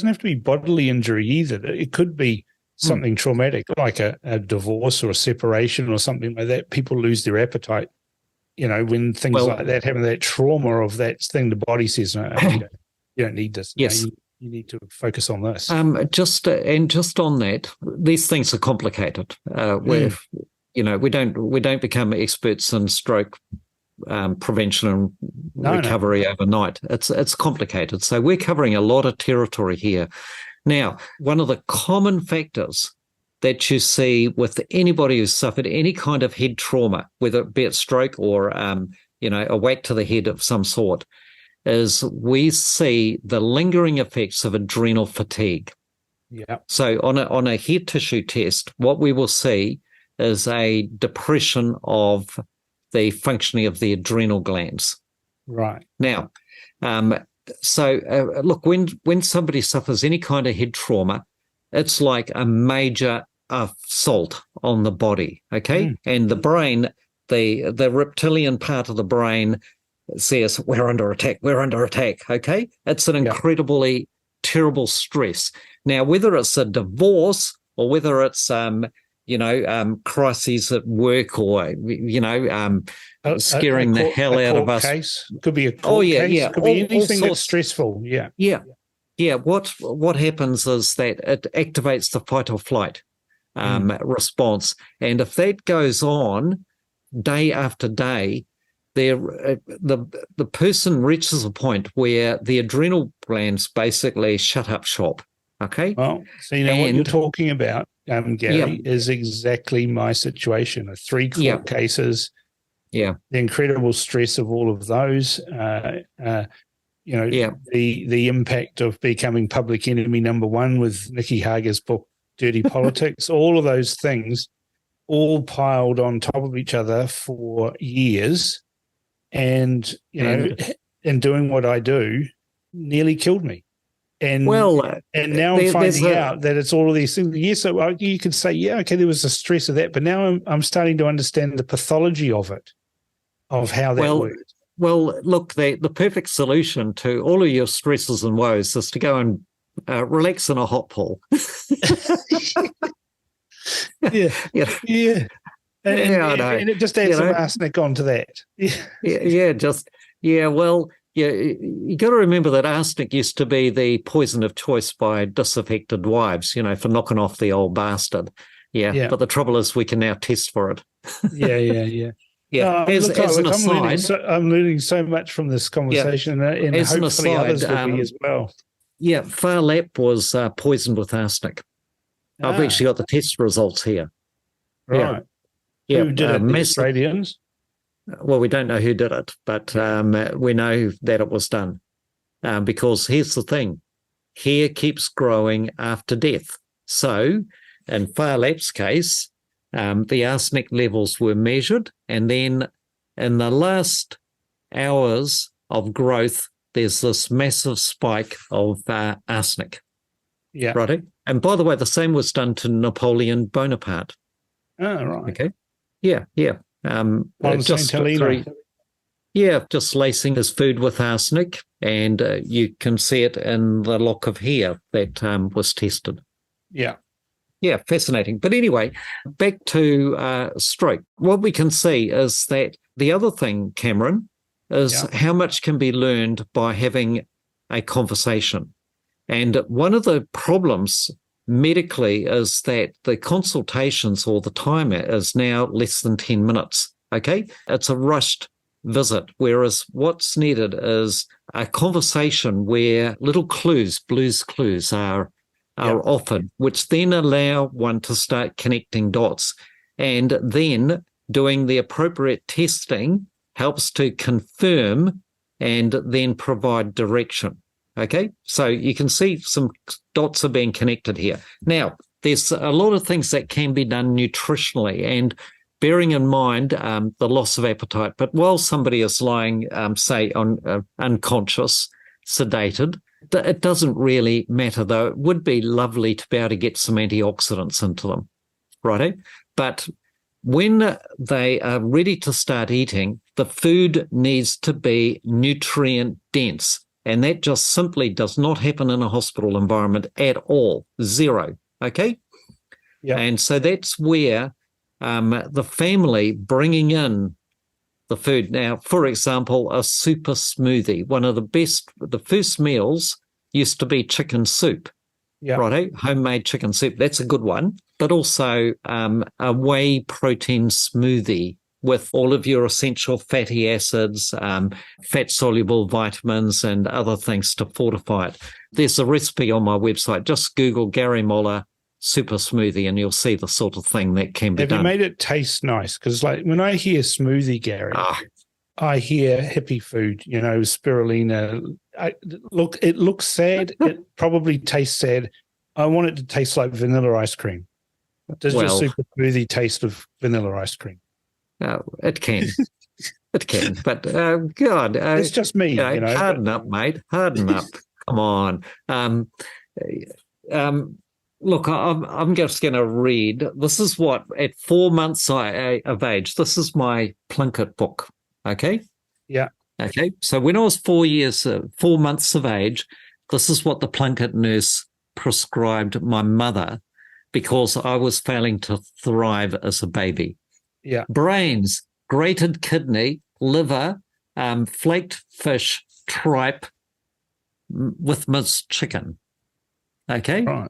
have to be bodily injury either. It could be something traumatic, like a divorce or a separation or something like that. People lose their appetite. When things like that happen, that trauma of that thing, the body says, no, you don't need this. Yes. you need to focus on this. Just on that, these things are complicated. We don't become experts in stroke prevention and recovery overnight. It's complicated. So we're covering a lot of territory here. Now, one of the common factors that you see with anybody who's suffered any kind of head trauma, whether it be a stroke or a whack to the head of some sort, is we see the lingering effects of adrenal fatigue. Yeah. So on a head tissue test, what we will see is a depression of the functioning of the adrenal glands. Right. Now, look, when somebody suffers any kind of head trauma, it's like a major assault on the body, okay? And the brain, the reptilian part of the brain says, we're under attack, okay? It's an incredibly terrible stress. Now, whether it's a divorce or whether it's crises at work or scaring the hell out of us. Case. Could be a court case. Yeah. Could be anything that's stressful. Yeah. What happens is that it activates the fight or flight response, and if that goes on day after day, the person reaches a point where the adrenal glands basically shut up shop. Okay. Well, so what you're talking about, Gary, is exactly my situation. 3 court cases. Yeah. The incredible stress of all of those. The impact of becoming public enemy number 1 with Nikki Hager's book, Dirty Politics. All of those things, all piled on top of each other for years, and in doing what I do, nearly killed me. And now I'm finding out that it's all of these things. Yes, so you could say, there was the stress of that, but now I'm starting to understand the pathology of it, of how that works. Well, look, the perfect solution to all of your stresses and woes is to go and relax in a hot pool. Yeah. And it just adds some arsenic onto that. You got to remember that arsenic used to be the poison of choice by disaffected wives, for knocking off the old bastard. Yeah. But the trouble is we can now test for it. Yeah. Yeah. As an aside, I'm learning so much from this conversation, and as hopefully an aside, others will be as well. Yeah, Far Lap was poisoned with arsenic. I've actually got the test results here. Right. Yeah. Who did it? The Australians? Well, we don't know who did it, but we know that it was done. Because here's the thing. Hair keeps growing after death. So in Far Lap's case, the arsenic levels were measured, and then in the last hours of growth, there's this massive spike of arsenic. Yeah. Right. And by the way, the same was done to Napoleon Bonaparte. Oh, right. Okay. Yeah. Just lacing his food with arsenic, and you can see it in the lock of hair that was tested. Yeah, fascinating. But anyway, back to stroke. What we can see is that the other thing, Cameron, is how much can be learned by having a conversation. And one of the problems medically is that the consultations or the time is now less than 10 minutes. Okay. It's a rushed visit, whereas what's needed is a conversation where little clues, blues clues are offered, which then allow one to start connecting dots, and then doing the appropriate testing helps to confirm and then provide direction. Okay, so you can see some dots are being connected here. Now, there's a lot of things that can be done nutritionally, and bearing in mind the loss of appetite. But while somebody is lying, say, on unconscious, sedated, it doesn't really matter, though it would be lovely to be able to get some antioxidants into them, righto? But when they are ready to start eating, the food needs to be nutrient dense. And that just simply does not happen in a hospital environment at all. Zero. Okay? Yeah. And so that's where the family bringing in the food. Now, for example, a super smoothie, one of the first meals used to be chicken soup. Yeah. Righto, homemade chicken soup. That's a good one. But also a whey protein smoothie with all of your essential fatty acids, fat-soluble vitamins, and other things to fortify it. There's a recipe on my website. Just Google Gary Moller super smoothie and you'll see the sort of thing that can be done. Have you made it taste nice? Because like when I hear smoothie, Gary, I hear hippie food, spirulina. It looks sad. It probably tastes sad. I want it to taste like vanilla ice cream. Does your super smoothie taste of vanilla ice cream? It can. It can. But, God. It's just me. Harden up, mate. Harden up. Come on. Look, I'm just going to read. This is what, at 4 months of age, this is my Plunkett book. Okay? Yeah. Okay. So when I was 4 months of age, this is what the Plunkett nurse prescribed my mother because I was failing to thrive as a baby. Yeah. Brains, grated kidney, liver, flaked fish, tripe with minced chicken. Okay? Right.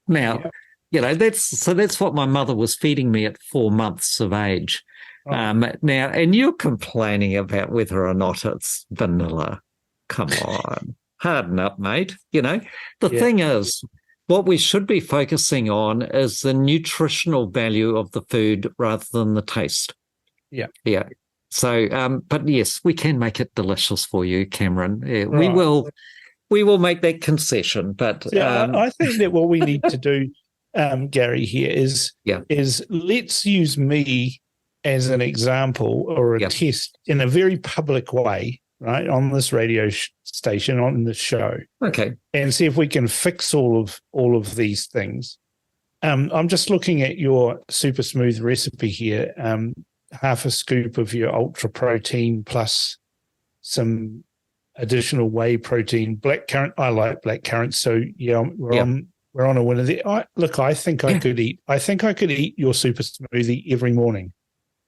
Now, that's what my mother was feeding me at 4 months of age. Now, and you're complaining about whether or not it's vanilla. Come on, harden up, mate. The thing is, what we should be focusing on is the nutritional value of the food rather than the taste. Yeah. Yeah. So, but yes, we can make it delicious for you, Cameron. Yeah, right. We will make that concession. But I think that what we need to do, Gary, here is let's use me as an example or a test in a very public way, right, on this radio station, on the show. Okay. And see if we can fix all of these things. I'm just looking at your super smooth recipe here. Half a scoop of your ultra protein plus some additional whey protein, blackcurrant. I like blackcurrant, so we're on a winner there. I think I could eat your super smoothie every morning.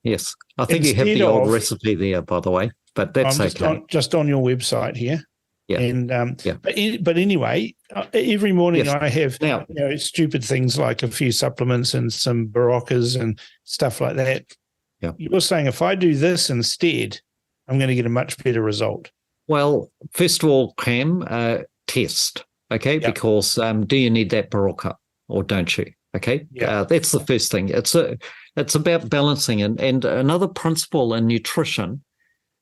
Yes, I think you have the old recipe there, by the way, but that's just on your website here. Yeah. And but anyway, every morning I have stupid things like a few supplements and some Baroccas and stuff like that. Yeah. You're saying if I do this instead, I'm going to get a much better result. Well, first of all, Cam, test, okay? Yep. Because do you need that Barocca or don't you? Okay, that's the first thing. It's about balancing, and another principle in nutrition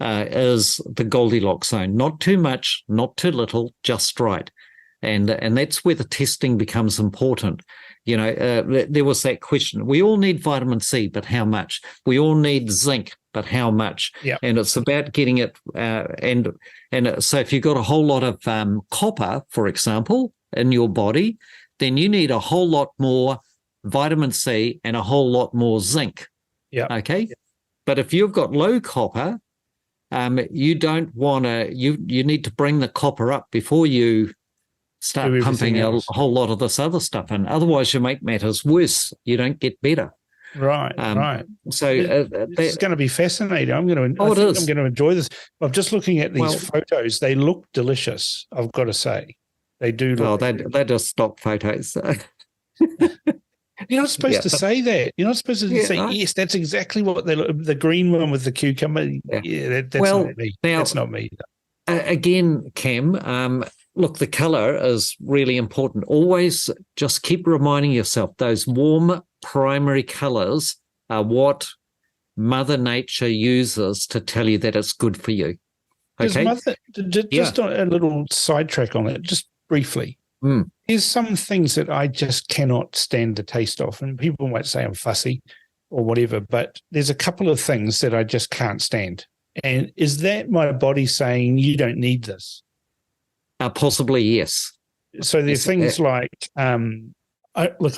is the Goldilocks zone. Not too much, not too little, just right. And that's where the testing becomes important. There was that question. We all need vitamin C, but how much? We all need zinc, but how much? Yeah. And it's about getting it. And so if you've got a whole lot of copper, for example, in your body, then you need a whole lot more vitamin C and a whole lot more zinc. Yeah. Okay. Yeah. But if you've got low copper, you don't want to. You need to bring the copper up before you start pumping a whole lot of this other stuff in. Otherwise, you make matters worse. You don't get better. Right, right. So this is going to be fascinating. I'm going to enjoy this. I'm just looking at these photos. They look delicious, I've got to say. They do look. They're just stock photos. You're not supposed to say that. You're not supposed to say, yes, that's exactly what they look. The green one with the cucumber. Yeah, that's not me. That's not me. Again, Cam, look, the color is really important. Always just keep reminding yourself those warm primary colors are what Mother Nature uses to tell you that it's good for you. Okay. Just on a little sidetrack on it, just briefly. There's some things that I just cannot stand the taste of, and people might say I'm fussy or whatever, but there's a couple of things that I just can't stand. And is that my body saying you don't need this? Possibly, yes. So there's things like, I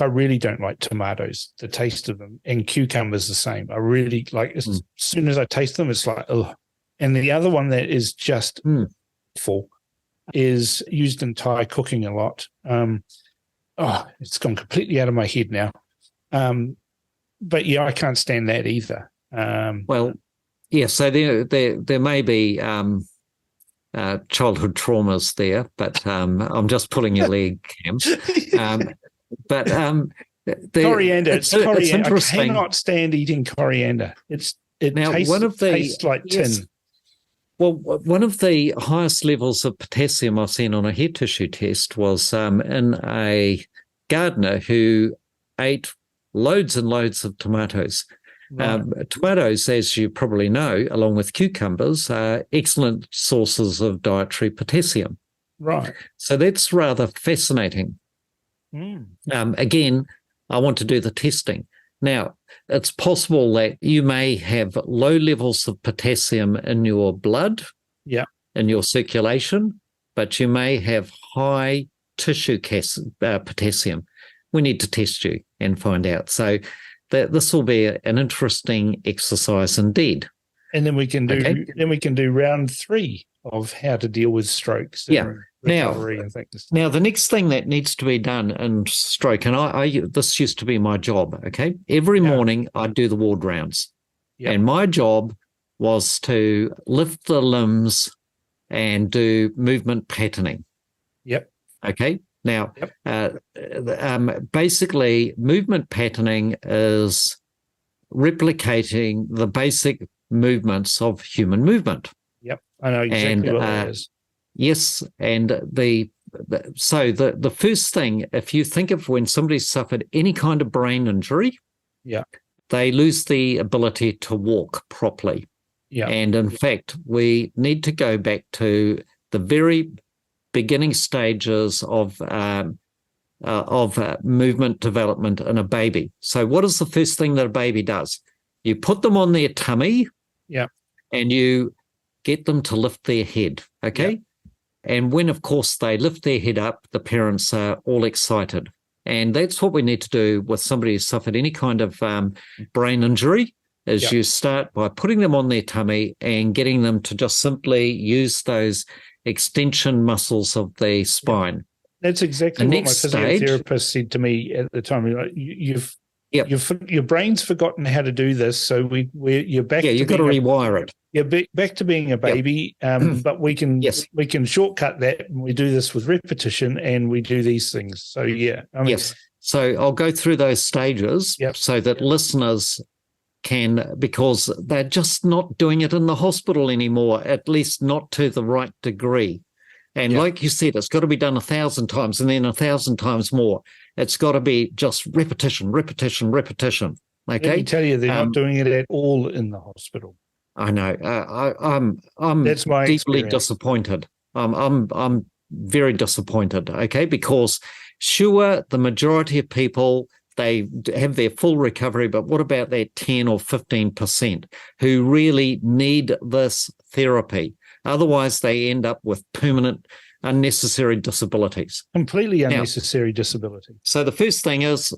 really don't like tomatoes, the taste of them, and cucumbers the same. I really like, as soon as I taste them, it's like, ugh. And the other one that is just awful is used in Thai cooking a lot. It's gone completely out of my head now. But yeah, I can't stand that either. So there may be childhood traumas there, but I'm just pulling your leg, Cam. But coriander. It's coriander. It's interesting. I cannot stand eating coriander. It tastes like tin. Well, one of the highest levels of potassium I've seen on a hair tissue test was in a gardener who ate loads and loads of tomatoes. Right. Tomatoes, as you probably know, along with cucumbers, are excellent sources of dietary potassium. Right. So that's rather fascinating. Again, I want to do the testing. Now, it's possible that you may have low levels of potassium in your blood, in your circulation, but you may have high tissue potassium. We need to test you and find out. So this will be an interesting exercise indeed. And then we can do round 3 of how to deal with strokes. Now, the next thing that needs to be done in stroke, and I this used to be my job, okay? Every morning I'd do the ward rounds. And my job was to lift the limbs and do movement patterning. Okay? Now, basically, movement patterning is replicating the basic movements of human movement. I know exactly what that is. Yes, and the first thing, if you think of when somebody's suffered any kind of brain injury, they lose the ability to walk properly. And in fact, we need to go back to the very beginning stages of movement development in a baby. So what is the first thing that a baby does? You put them on their tummy, and you get them to lift their head, okay? And when, of course, they lift their head up, the parents are all excited. And that's what we need to do with somebody who's suffered any kind of brain injury, is you start by putting them on their tummy and getting them to just simply use those extension muscles of the spine. That's exactly what my physiotherapist said to me at the time. Your brain's forgotten how to do this, so you're back. You've got to rewire it. You're back to being a baby, but we can shortcut that, and we do this with repetition, and we do these things. So So I'll go through those stages so that listeners can, because they're just not doing it in the hospital anymore, at least not to the right degree. And like you said, it's got to be done 1,000 times and then 1,000 times more. It's got to be just repetition. Okay. Let me tell you, they're not doing it at all in the hospital. I know. I'm That's my deeply experience. disappointed. I'm very disappointed. Okay, because sure, the majority of people, they have their full recovery, but what about that 10 or 15% who really need this therapy? Otherwise, they end up with permanent, unnecessary disabilities. Completely unnecessary disability. So the first thing is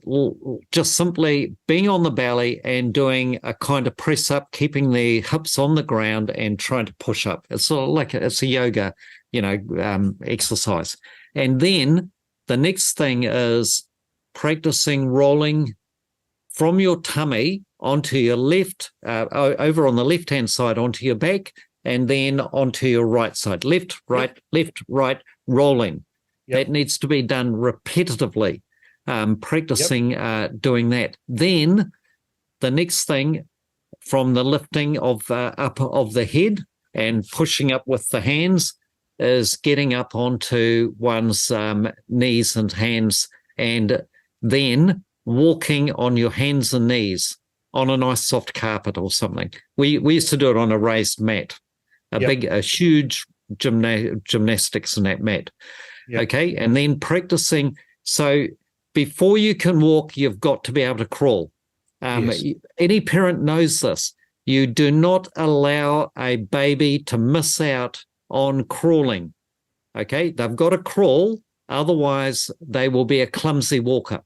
just simply being on the belly and doing a kind of press up, keeping the hips on the ground and trying to push up. It's sort of like it's a yoga, exercise. And then the next thing is practicing rolling from your tummy onto your left, over on the left-hand side onto your back, and then onto your right side. Left, right, rolling. That needs to be done repetitively, practicing doing that. Then the next thing, from the lifting of up of the head and pushing up with the hands, is getting up onto one's knees and hands, and then walking on your hands and knees on a nice soft carpet or something. We used to do it on a raised mat, a huge gymnastics in that mat. Okay, and then practicing. So before you can walk, you've got to be able to crawl. Any parent knows this. You do not allow a baby to miss out on crawling. Okay, they've got to crawl, otherwise they will be a clumsy walker.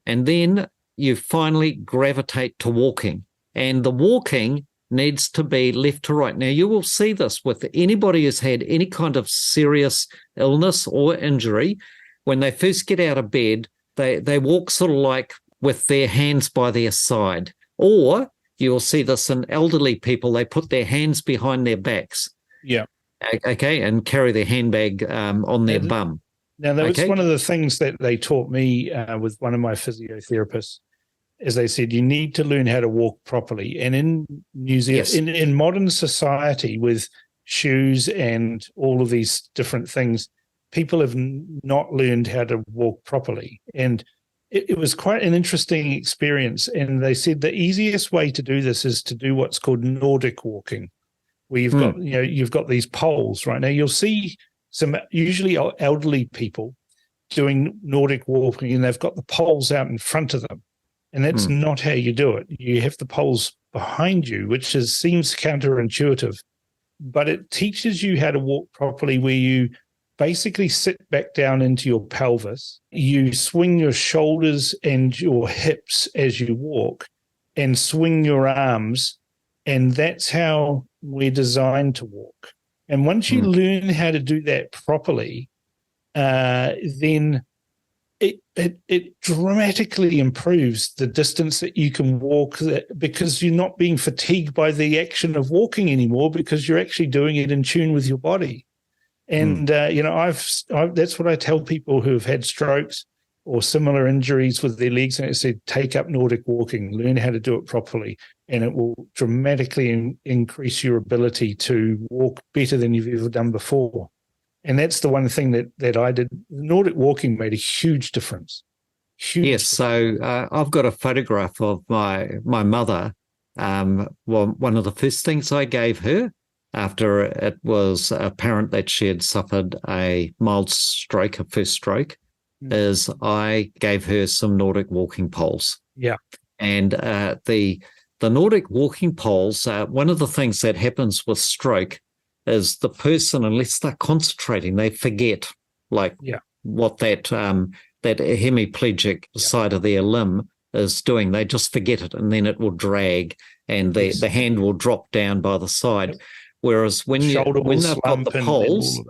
And then you finally gravitate to walking, and the walking needs to be left to right. Now, you will see this with anybody who's had any kind of serious illness or injury. When they first get out of bed, they walk sort of like with their hands by their side. Or you'll see this in elderly people, they put their hands behind their backs. Okay, and carry their handbag on their bum. Now, that was one of the things that they taught me with one of my physiotherapists, is they said you need to learn how to walk properly. And in New Zealand, in modern society with shoes and all of these different things, people have not learned how to walk properly. And it was quite an interesting experience. And they said the easiest way to do this is to do what's called Nordic walking, where you've got these poles. Right now, you'll see some usually elderly people doing Nordic walking, and they've got the poles out in front of them. And that's not how you do it. You have the poles behind you, which seems counterintuitive, but it teaches you how to walk properly, where you basically sit back down into your pelvis. You swing your shoulders and your hips as you walk and swing your arms. And that's how we're designed to walk. And once you learn how to do that properly, then it dramatically improves the distance that you can walk, because you're not being fatigued by the action of walking anymore, because you're actually doing it in tune with your body. And that's what I tell people who have had strokes or similar injuries with their legs, and I said, take up Nordic walking, learn how to do it properly, and it will dramatically increase your ability to walk better than you've ever done before. And that's the one thing that I did. Nordic walking made a huge difference. So I've got a photograph of my mother. One of the first things I gave her after it was apparent that she had suffered a mild stroke, a first stroke, is I gave her some Nordic walking poles. Yeah. And the Nordic walking poles, one of the things that happens with stroke is the person, unless they're concentrating, they forget what that hemiplegic side of their limb is doing. They just forget it, and then it will drag, and the hand will drop down by the side. Yep. Whereas when they've got the poles,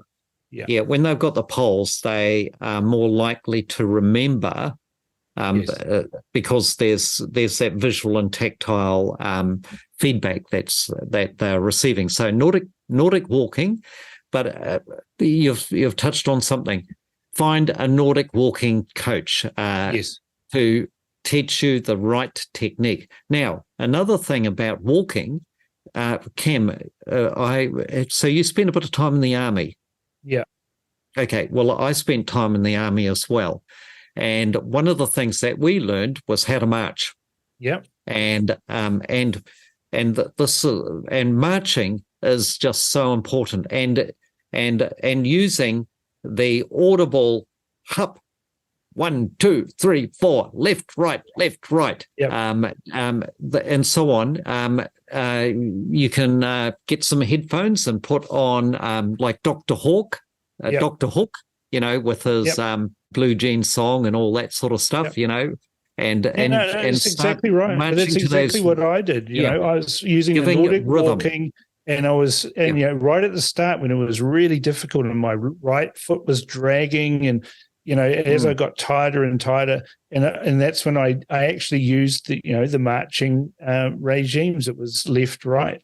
when they've got the poles, they are more likely to remember, because there's that visual and tactile feedback that they're receiving. So Nordic walking, but you've touched on something. Find a Nordic walking coach to teach you the right technique. Now, another thing about walking, Cam, so you spent a bit of time in the army. Yeah. Okay. Well, I spent time in the army as well. And one of the things that we learned was how to march. Yeah. And marching is just so important. And using the audible hup, 1, 2, 3, 4, left, right, yep. And so on. You can get some headphones and put on like Dr. Hawk, Dr. Hook, with his Blue Jeans song and all that sort of stuff, and that's exactly right. But that's exactly what I did. I was using the Nordic walking, and I was, right at the start when it was really difficult and my right foot was dragging, and as I got tighter and tighter, and that's when I actually used the marching regimes. It was left, right,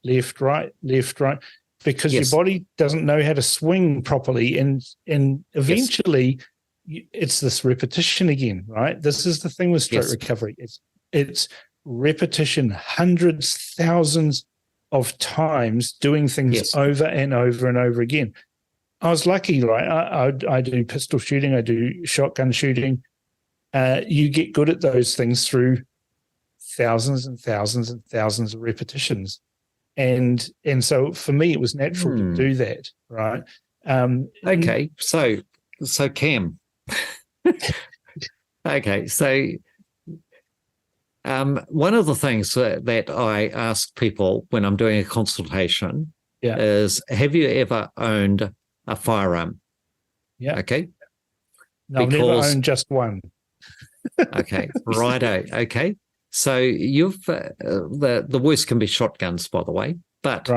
because your body doesn't know how to swing properly, and eventually it's this repetition again, right? This is the thing with stroke recovery. It's repetition, hundreds, thousands of times doing things over and over and over again. I was lucky, right? I do pistol shooting, I do shotgun shooting. You get good at those things through thousands and thousands and thousands of repetitions. And so for me, it was natural to do that, right? Okay, so Cam. Okay, so one of the things that I ask people when I'm doing a consultation is, have you ever owned a firearm? Yeah. Okay. No, I've never owned just one. Okay, righto. Okay. So you've the worst can be shotguns, by the way, but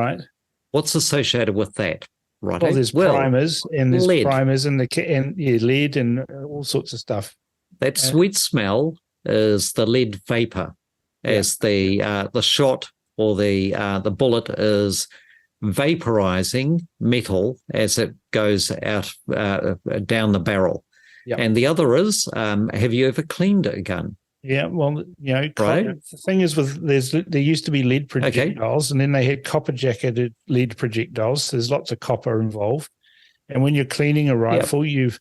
what's associated with that? Right. Well, there's primers, and there's lead. Primers and lead and all sorts of stuff. That sweet smell is the lead vapor, as the shot or the bullet is vaporizing metal as it goes out down the barrel. Yep. And the other is, have you ever cleaned a gun? Yeah, well, Right. the thing is there used to be lead projectiles, and then they had copper jacketed lead projectiles. There's lots of copper involved, and when you're cleaning a rifle, you've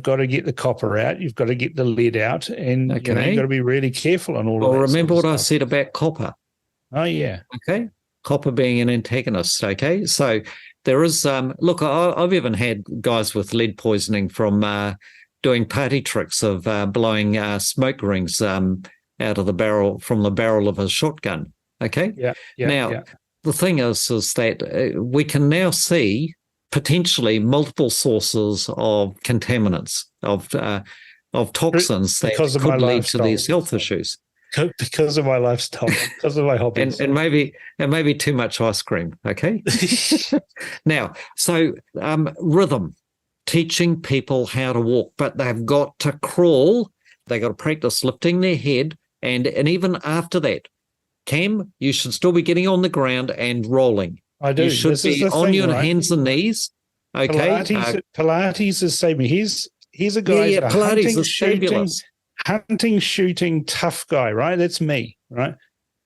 got to get the copper out, you've got to get the lead out, and you've got to be really careful on all of that. Well, remember what I stuff. said about copper. Oh yeah. Okay, copper being an antagonist. Okay, so there is. Look, I've even had guys with lead poisoning from doing party tricks of blowing smoke rings out of the barrel of a shotgun. Okay. Yeah. Now, the thing is that we can now see potentially multiple sources of contaminants of toxins that could lead to these health issues. Because of my lifestyle, because of my hobbies, and maybe too much ice cream. Okay. Now, so rhythm. Teaching people how to walk, but they've got to crawl. They've got to practice lifting their head. And even after that, Cam, you should still be getting on the ground and rolling. I do. You should be on your hands and knees. Okay. Pilates is saving me. He's a guy. Yeah, Pilates is hunting, shooting, tough guy, right? That's me, right?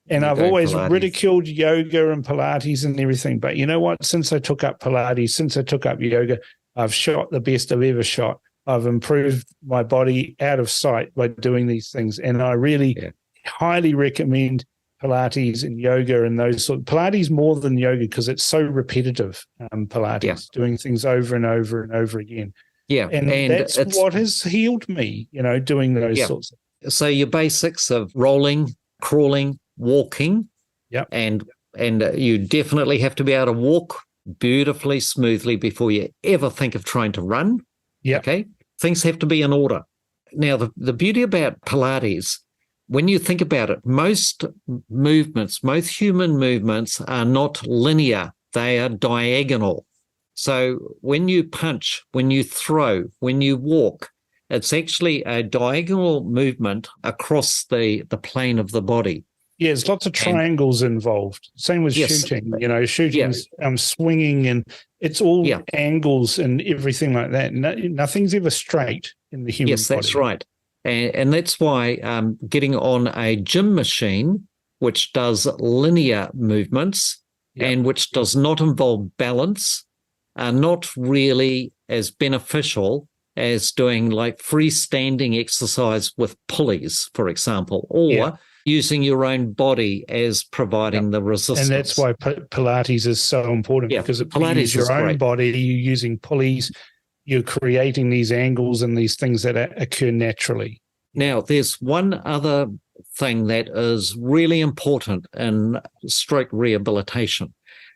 And I've always ridiculed yoga and Pilates and everything. But you know what? Since I took up Pilates, since I took up yoga, I've shot the best I've ever shot. I've improved my body out of sight by doing these things. And I really highly recommend Pilates and yoga and those sort of Pilates more than yoga because it's so repetitive. Pilates, doing things over and over and over again. Yeah. And that's what has healed me, doing those sorts of. So your basics of rolling, crawling, walking. Yep. And you definitely have to be able to walk beautifully, smoothly before you ever think of trying to run. Yeah. Okay. Things have to be in order. Now, the beauty about Pilates, when you think about it, most human movements are not linear. They are diagonal. So when you punch, when you throw, when you walk, it's actually a diagonal movement across the plane of the body. Yeah, there's lots of triangles involved. Same with shooting, shooting's swinging, and it's all angles and everything like that. Nothing's ever straight in the human body. Yes, that's right. And that's why getting on a gym machine, which does linear movements and which does not involve balance, are not really as beneficial as doing like freestanding exercise with pulleys, for example, or using your own body as providing the resistance. And that's why Pilates is so important because it uses your own body, you're using pulleys, you're creating these angles and these things that occur naturally. Now, there's one other thing that is really important in stroke rehabilitation,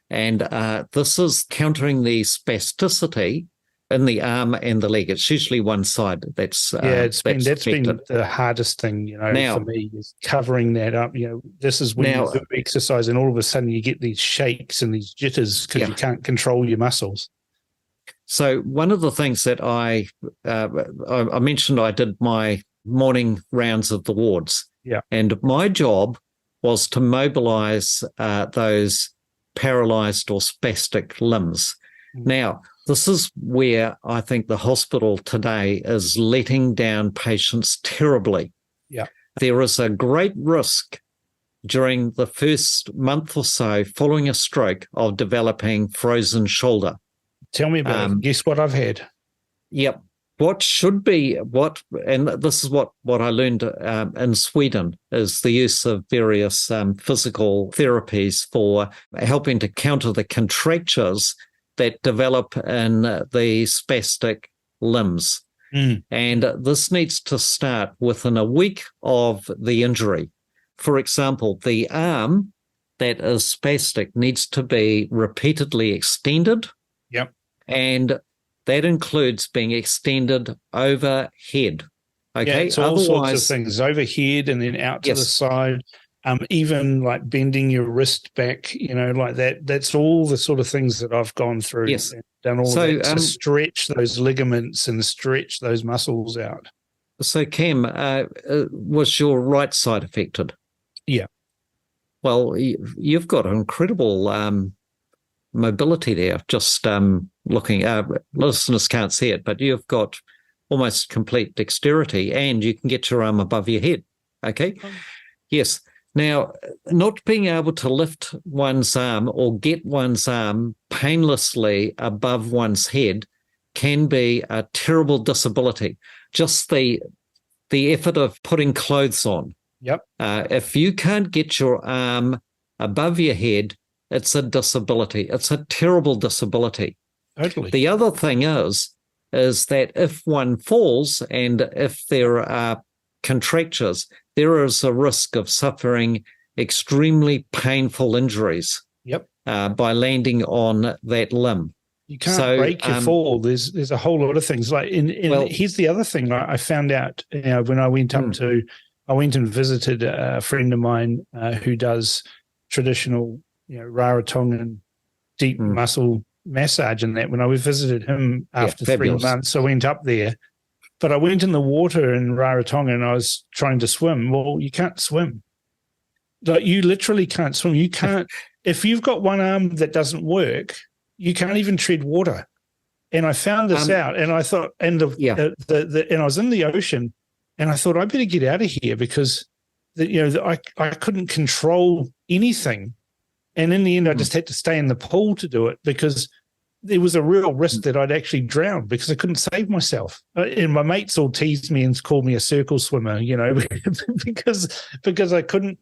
and this is countering the spasticity in the arm and the leg. It's usually one side that's that's been the hardest thing, now, for me is covering that up. This is when you do exercise and all of a sudden you get these shakes and these jitters because you can't control your muscles. So one of the things that I mentioned, I did my morning rounds of the wards. Yeah. And my job was to mobilize those paralyzed or spastic limbs. Now, this is where I think the hospital today is letting down patients terribly. Yeah. There is a great risk during the first month or so following a stroke of developing frozen shoulder. Tell me about it. Guess what I've had? Yep. And this is what I learned in Sweden, is the use of various physical therapies for helping to counter the contractures that develop in the spastic limbs. And this needs to start within a week of the injury. For example, the arm that is spastic needs to be repeatedly extended. Yep. And that includes being extended overhead. Okay. Yeah, it's all sorts of things, overhead and then out to the side. Even like bending your wrist back, like that. That's all the sort of things that I've gone through. Yes. And done all that to stretch those ligaments and stretch those muscles out. So, Cam, was your right side affected? Yeah. Well, you've got incredible mobility there. Just looking, listeners can't see it, but you've got almost complete dexterity, and you can get your arm above your head. Okay. Yes. Now, not being able to lift one's arm or get one's arm painlessly above one's head can be a terrible disability. Just the effort of putting clothes on. Yep. If you can't get your arm above your head, it's a disability. It's a terrible disability. Totally. The other thing is that if one falls and if there are contractures, there is a risk of suffering extremely painful injuries. Yep. By landing on that limb. You can't break your fall. There's a whole lot of things. Here's the other thing I found out. When I went I went and visited a friend of mine who does traditional, Rarotongan deep muscle massage and that. When I visited him after 3 months, I went up there. But I went in the water in Rarotonga and I was trying to swim. Well, you can't swim. Like, you literally can't swim. You can't. If you've got one arm that doesn't work, you can't even tread water. And I found this out, and I thought, and I was in the ocean, and I thought I better get out of here because, I couldn't control anything, and in the end, I just had to stay in the pool to do it because there was a real risk that I'd actually drown because I couldn't save myself. And my mates all teased me and called me a circle swimmer, because I couldn't.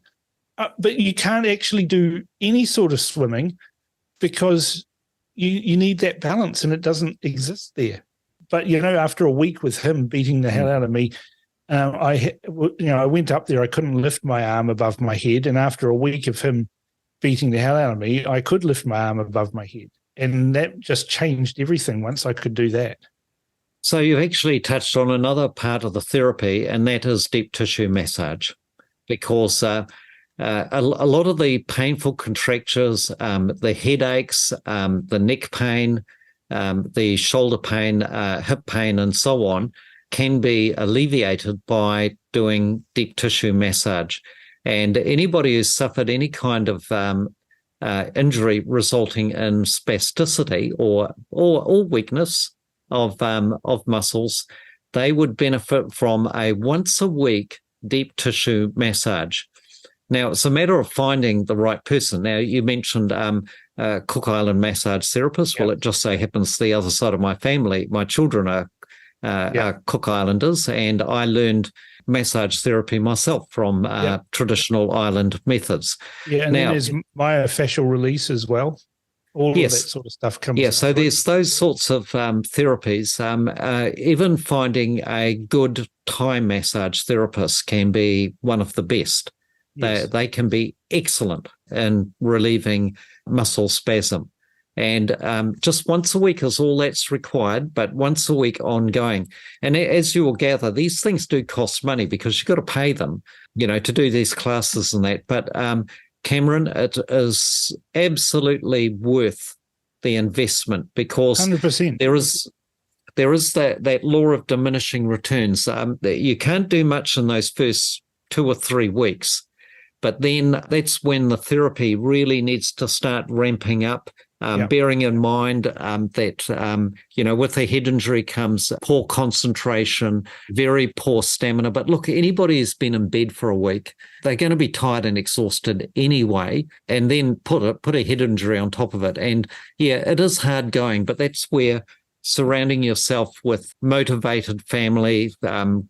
But you can't actually do any sort of swimming because you need that balance, and it doesn't exist there. But after a week with him beating the hell out of me, I went up there. I couldn't lift my arm above my head, and after a week of him beating the hell out of me, I could lift my arm above my head, and that just changed everything once I could do that. So you've actually touched on another part of the therapy, and that is deep tissue massage, because a lot of the painful contractures, the headaches, the neck pain, the shoulder pain, hip pain, and so on, can be alleviated by doing deep tissue massage. And anybody who's suffered any kind of injury resulting in spasticity or weakness of muscles, they would benefit from a once-a-week deep tissue massage. Now, it's a matter of finding the right person. Now, you mentioned Cook Island massage therapist. Well, it just so happens the other side of my family, my children are Cook Islanders, and I learned massage therapy myself from traditional island methods. Yeah, and then there's myofascial release as well. All of that sort of stuff comes. Yeah, so there's those sorts of therapies. Even finding a good Thai massage therapist can be one of the best. Yes. They can be excellent in relieving muscle spasm. And just once a week is all that's required, but once a week ongoing. And as you will gather, these things do cost money because you've got to pay them, to do these classes and that. But Cameron, it is absolutely worth the investment because 100%. there is that law of diminishing returns. You can't do much in those first 2 or 3 weeks. But then that's when the therapy really needs to start ramping up, bearing in mind that, with a head injury comes poor concentration, very poor stamina. But look, anybody who's been in bed for a week, they're going to be tired and exhausted anyway, and then put a head injury on top of it. And, it is hard going, but that's where surrounding yourself with motivated family,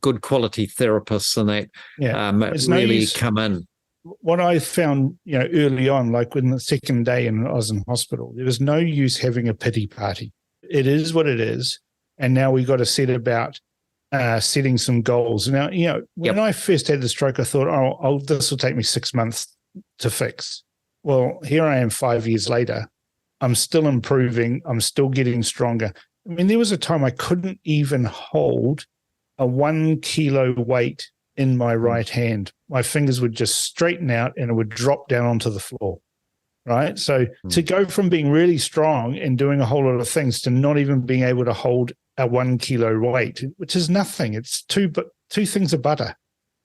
good quality therapists and that really come in. What I found, early on, like when the second day I was in hospital, there was no use having a pity party. It is what it is. And now we've got to set about setting some goals. Now, when I first had the stroke, I thought, this will take me 6 months to fix. Well, here I am 5 years later. I'm still improving. I'm still getting stronger. I mean, there was a time I couldn't even hold a 1 kilo weight in my right hand. My fingers would just straighten out and it would drop down onto the floor, right? So to go from being really strong and doing a whole lot of things to not even being able to hold a 1 kilo weight, which is nothing. It's two things of butter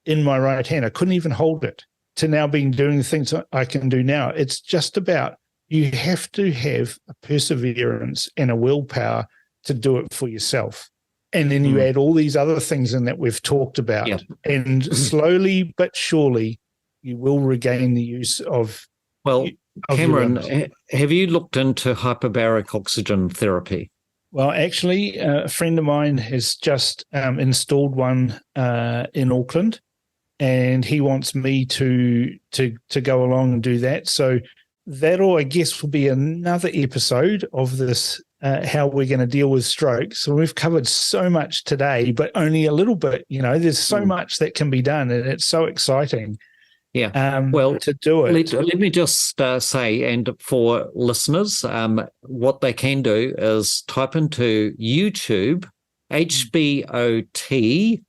in my right hand. I couldn't even hold it, to now being doing the things I can do now. It's just about You have to have a perseverance and a willpower to do it for yourself. And then you add all these other things in that we've talked about. Yeah. And slowly but surely, you will regain the use of. Well, of Cameron, have you looked into hyperbaric oxygen therapy? Well, actually, a friend of mine has just installed one in Auckland, and he wants me to go along and do that. So that'll, I guess, will be another episode of this, how we're going to deal with stroke. So we've covered so much today, but only a little bit. There's so much that can be done, and it's so exciting. Yeah. Well, to do it. Let me just say, and for listeners, what they can do is type into YouTube HBOT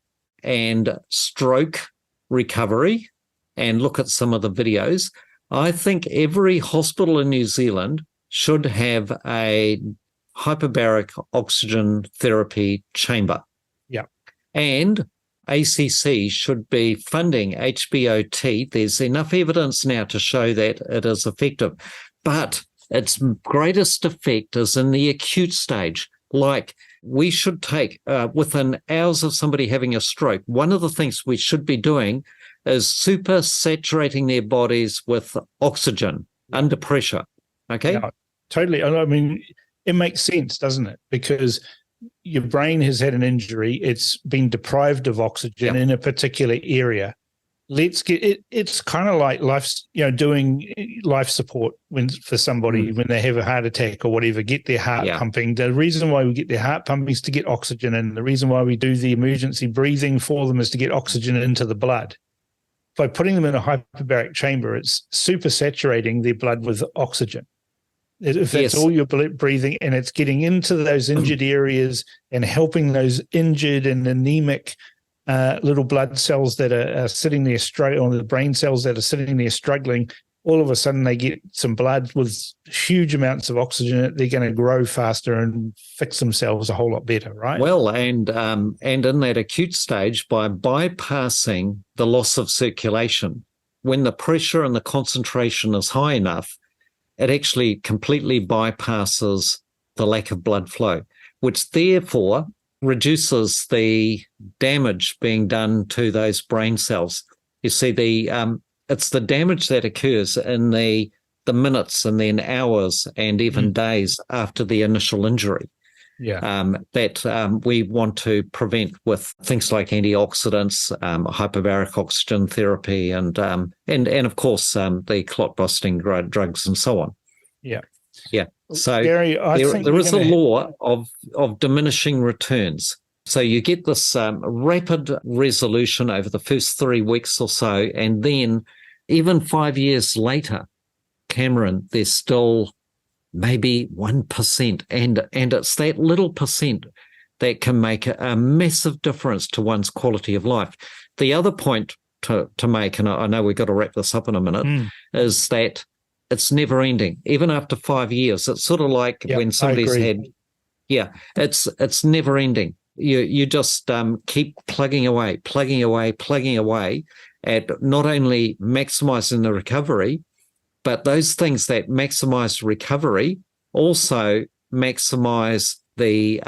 and stroke recovery and look at some of the videos. I think every hospital in New Zealand should have a hyperbaric oxygen therapy chamber. Yeah. And ACC should be funding HBOT. There's enough evidence now to show that it is effective, but its greatest effect is in the acute stage. Like, we should take, within hours of somebody having a stroke, one of the things we should be doing is super saturating their bodies with oxygen under pressure. Okay? Yeah, totally. I mean, it makes sense, doesn't it? Because your brain has had an injury. It's been deprived of oxygen in a particular area. Let's get it. It's kind of like doing life support for somebody when they have a heart attack or whatever, get their heart pumping. The reason why we get their heart pumping is to get oxygen in. The reason why we do the emergency breathing for them is to get oxygen into the blood. By putting them in a hyperbaric chamber, it's super saturating their blood with oxygen. If that's all you're breathing, and it's getting into those injured areas and helping those injured and anemic little blood cells that are sitting there or the brain cells that are sitting there struggling, all of a sudden they get some blood with huge amounts of oxygen. They're going to grow faster and fix themselves a whole lot better, right? Well, and in that acute stage, by bypassing the loss of circulation, when the pressure and the concentration is high enough, it actually completely bypasses the lack of blood flow, which therefore reduces the damage being done to those brain cells. You see, it's the damage that occurs in the minutes and then hours and even days after the initial injury. That we want to prevent with things like antioxidants, hyperbaric oxygen therapy, and of course the clot busting drugs and so on. Yeah. So Gary, there is a law of diminishing returns. So you get this rapid resolution over the first 3 weeks or so, and then even 5 years later, Cameron, there's still maybe 1%. And it's that little percent that can make a massive difference to one's quality of life. The other point to make, and I know we've got to wrap this up in a minute, is that it's never ending. Even after 5 years, it's sort of like when somebody's had, it's never ending. You just keep plugging away at not only maximizing the recovery, but those things that maximize recovery also maximize the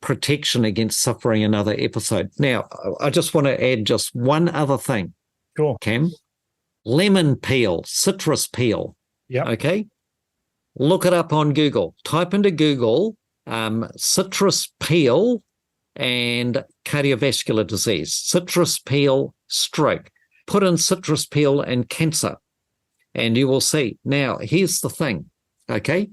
protection against suffering another episode. Now, I just want to add just one other thing. Sure. Cam, lemon peel, citrus peel. Yeah. Okay. Look it up on Google. Type into Google citrus peel and cardiovascular disease, citrus peel stroke. Put in citrus peel and cancer, and you will see. Now, here's the thing, okay?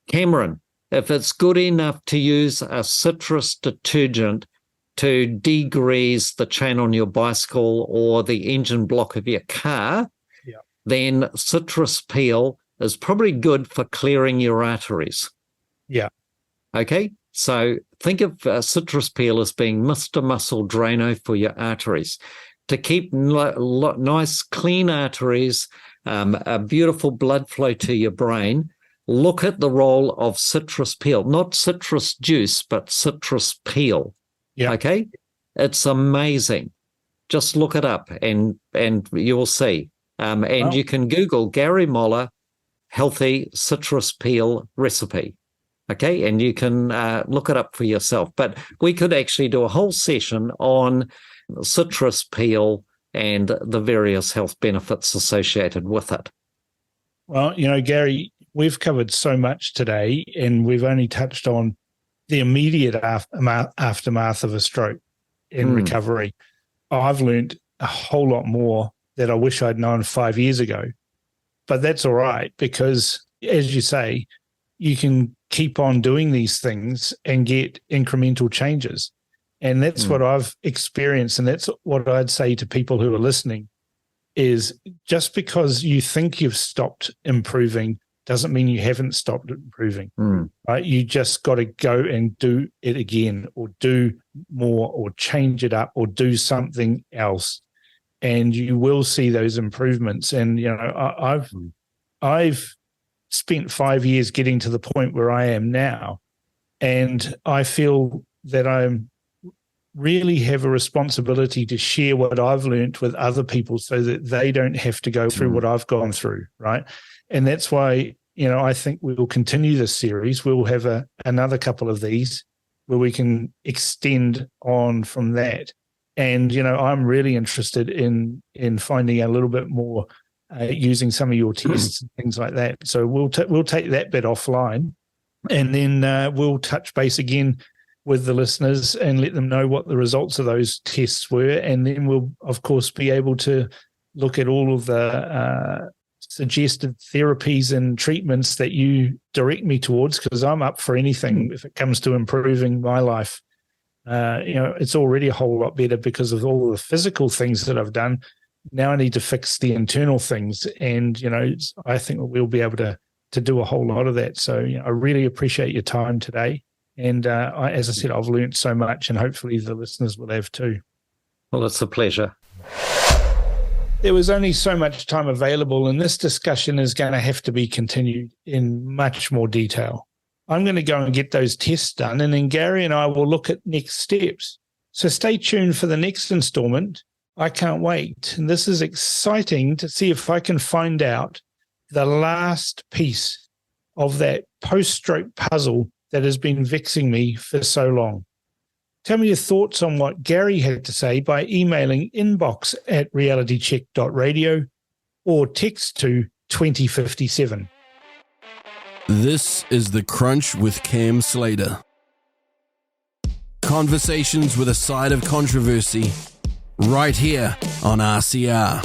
Cameron, if it's good enough to use a citrus detergent to degrease the chain on your bicycle or the engine block of your car, then citrus peel is probably good for clearing your arteries. Yeah. Okay? So think of citrus peel as being Mr. Muscle Drano for your arteries. To keep nice, clean arteries, a beautiful blood flow to your brain, look at the role of citrus peel, not citrus juice, but citrus peel. Yeah. Okay? It's amazing. Just look it up and you will see. You can Google Gary Moller, healthy citrus peel recipe. Okay, and you can look it up for yourself. But we could actually do a whole session on citrus peel and the various health benefits associated with it. Well, Gary, we've covered so much today, and we've only touched on the immediate aftermath of a stroke in recovery. I've learned a whole lot more that I wish I'd known 5 years ago. But that's all right, because, as you say, you can keep on doing these things and get incremental changes. And that's what I've experienced. And that's what I'd say to people who are listening is just because you think you've stopped improving doesn't mean you haven't stopped improving, right? You just got to go and do it again, or do more, or change it up, or do something else. And you will see those improvements. And, I've spent 5 years getting to the point where I am now. And I feel that I really have a responsibility to share what I've learned with other people so that they don't have to go through what I've gone through, right? And that's why, I think we will continue this series. We'll have another couple of these where we can extend on from that. And, I'm really interested in finding out a little bit more using some of your tests and things like that. So we'll take that bit offline, and then we'll touch base again with the listeners and let them know what the results of those tests were. And then we'll, of course, be able to look at all of the suggested therapies and treatments that you direct me towards, because I'm up for anything if it comes to improving my life. It's already a whole lot better because of all the physical things that I've done. Now I need to fix the internal things. And, I think we'll be able to do a whole lot of that. So, I really appreciate your time today. And as I said, I've learned so much, and hopefully the listeners will have too. Well, it's a pleasure. There was only so much time available, and this discussion is going to have to be continued in much more detail. I'm going to go and get those tests done, and then Gary and I will look at next steps. So stay tuned for the next installment. I can't wait. And this is exciting to see if I can find out the last piece of that post-stroke puzzle that has been vexing me for so long. Tell me your thoughts on what Gary had to say by emailing inbox@realitycheck.radio or text to 2057. This is The Crunch with Cam Slater. Conversations with a side of controversy, right here on RCR.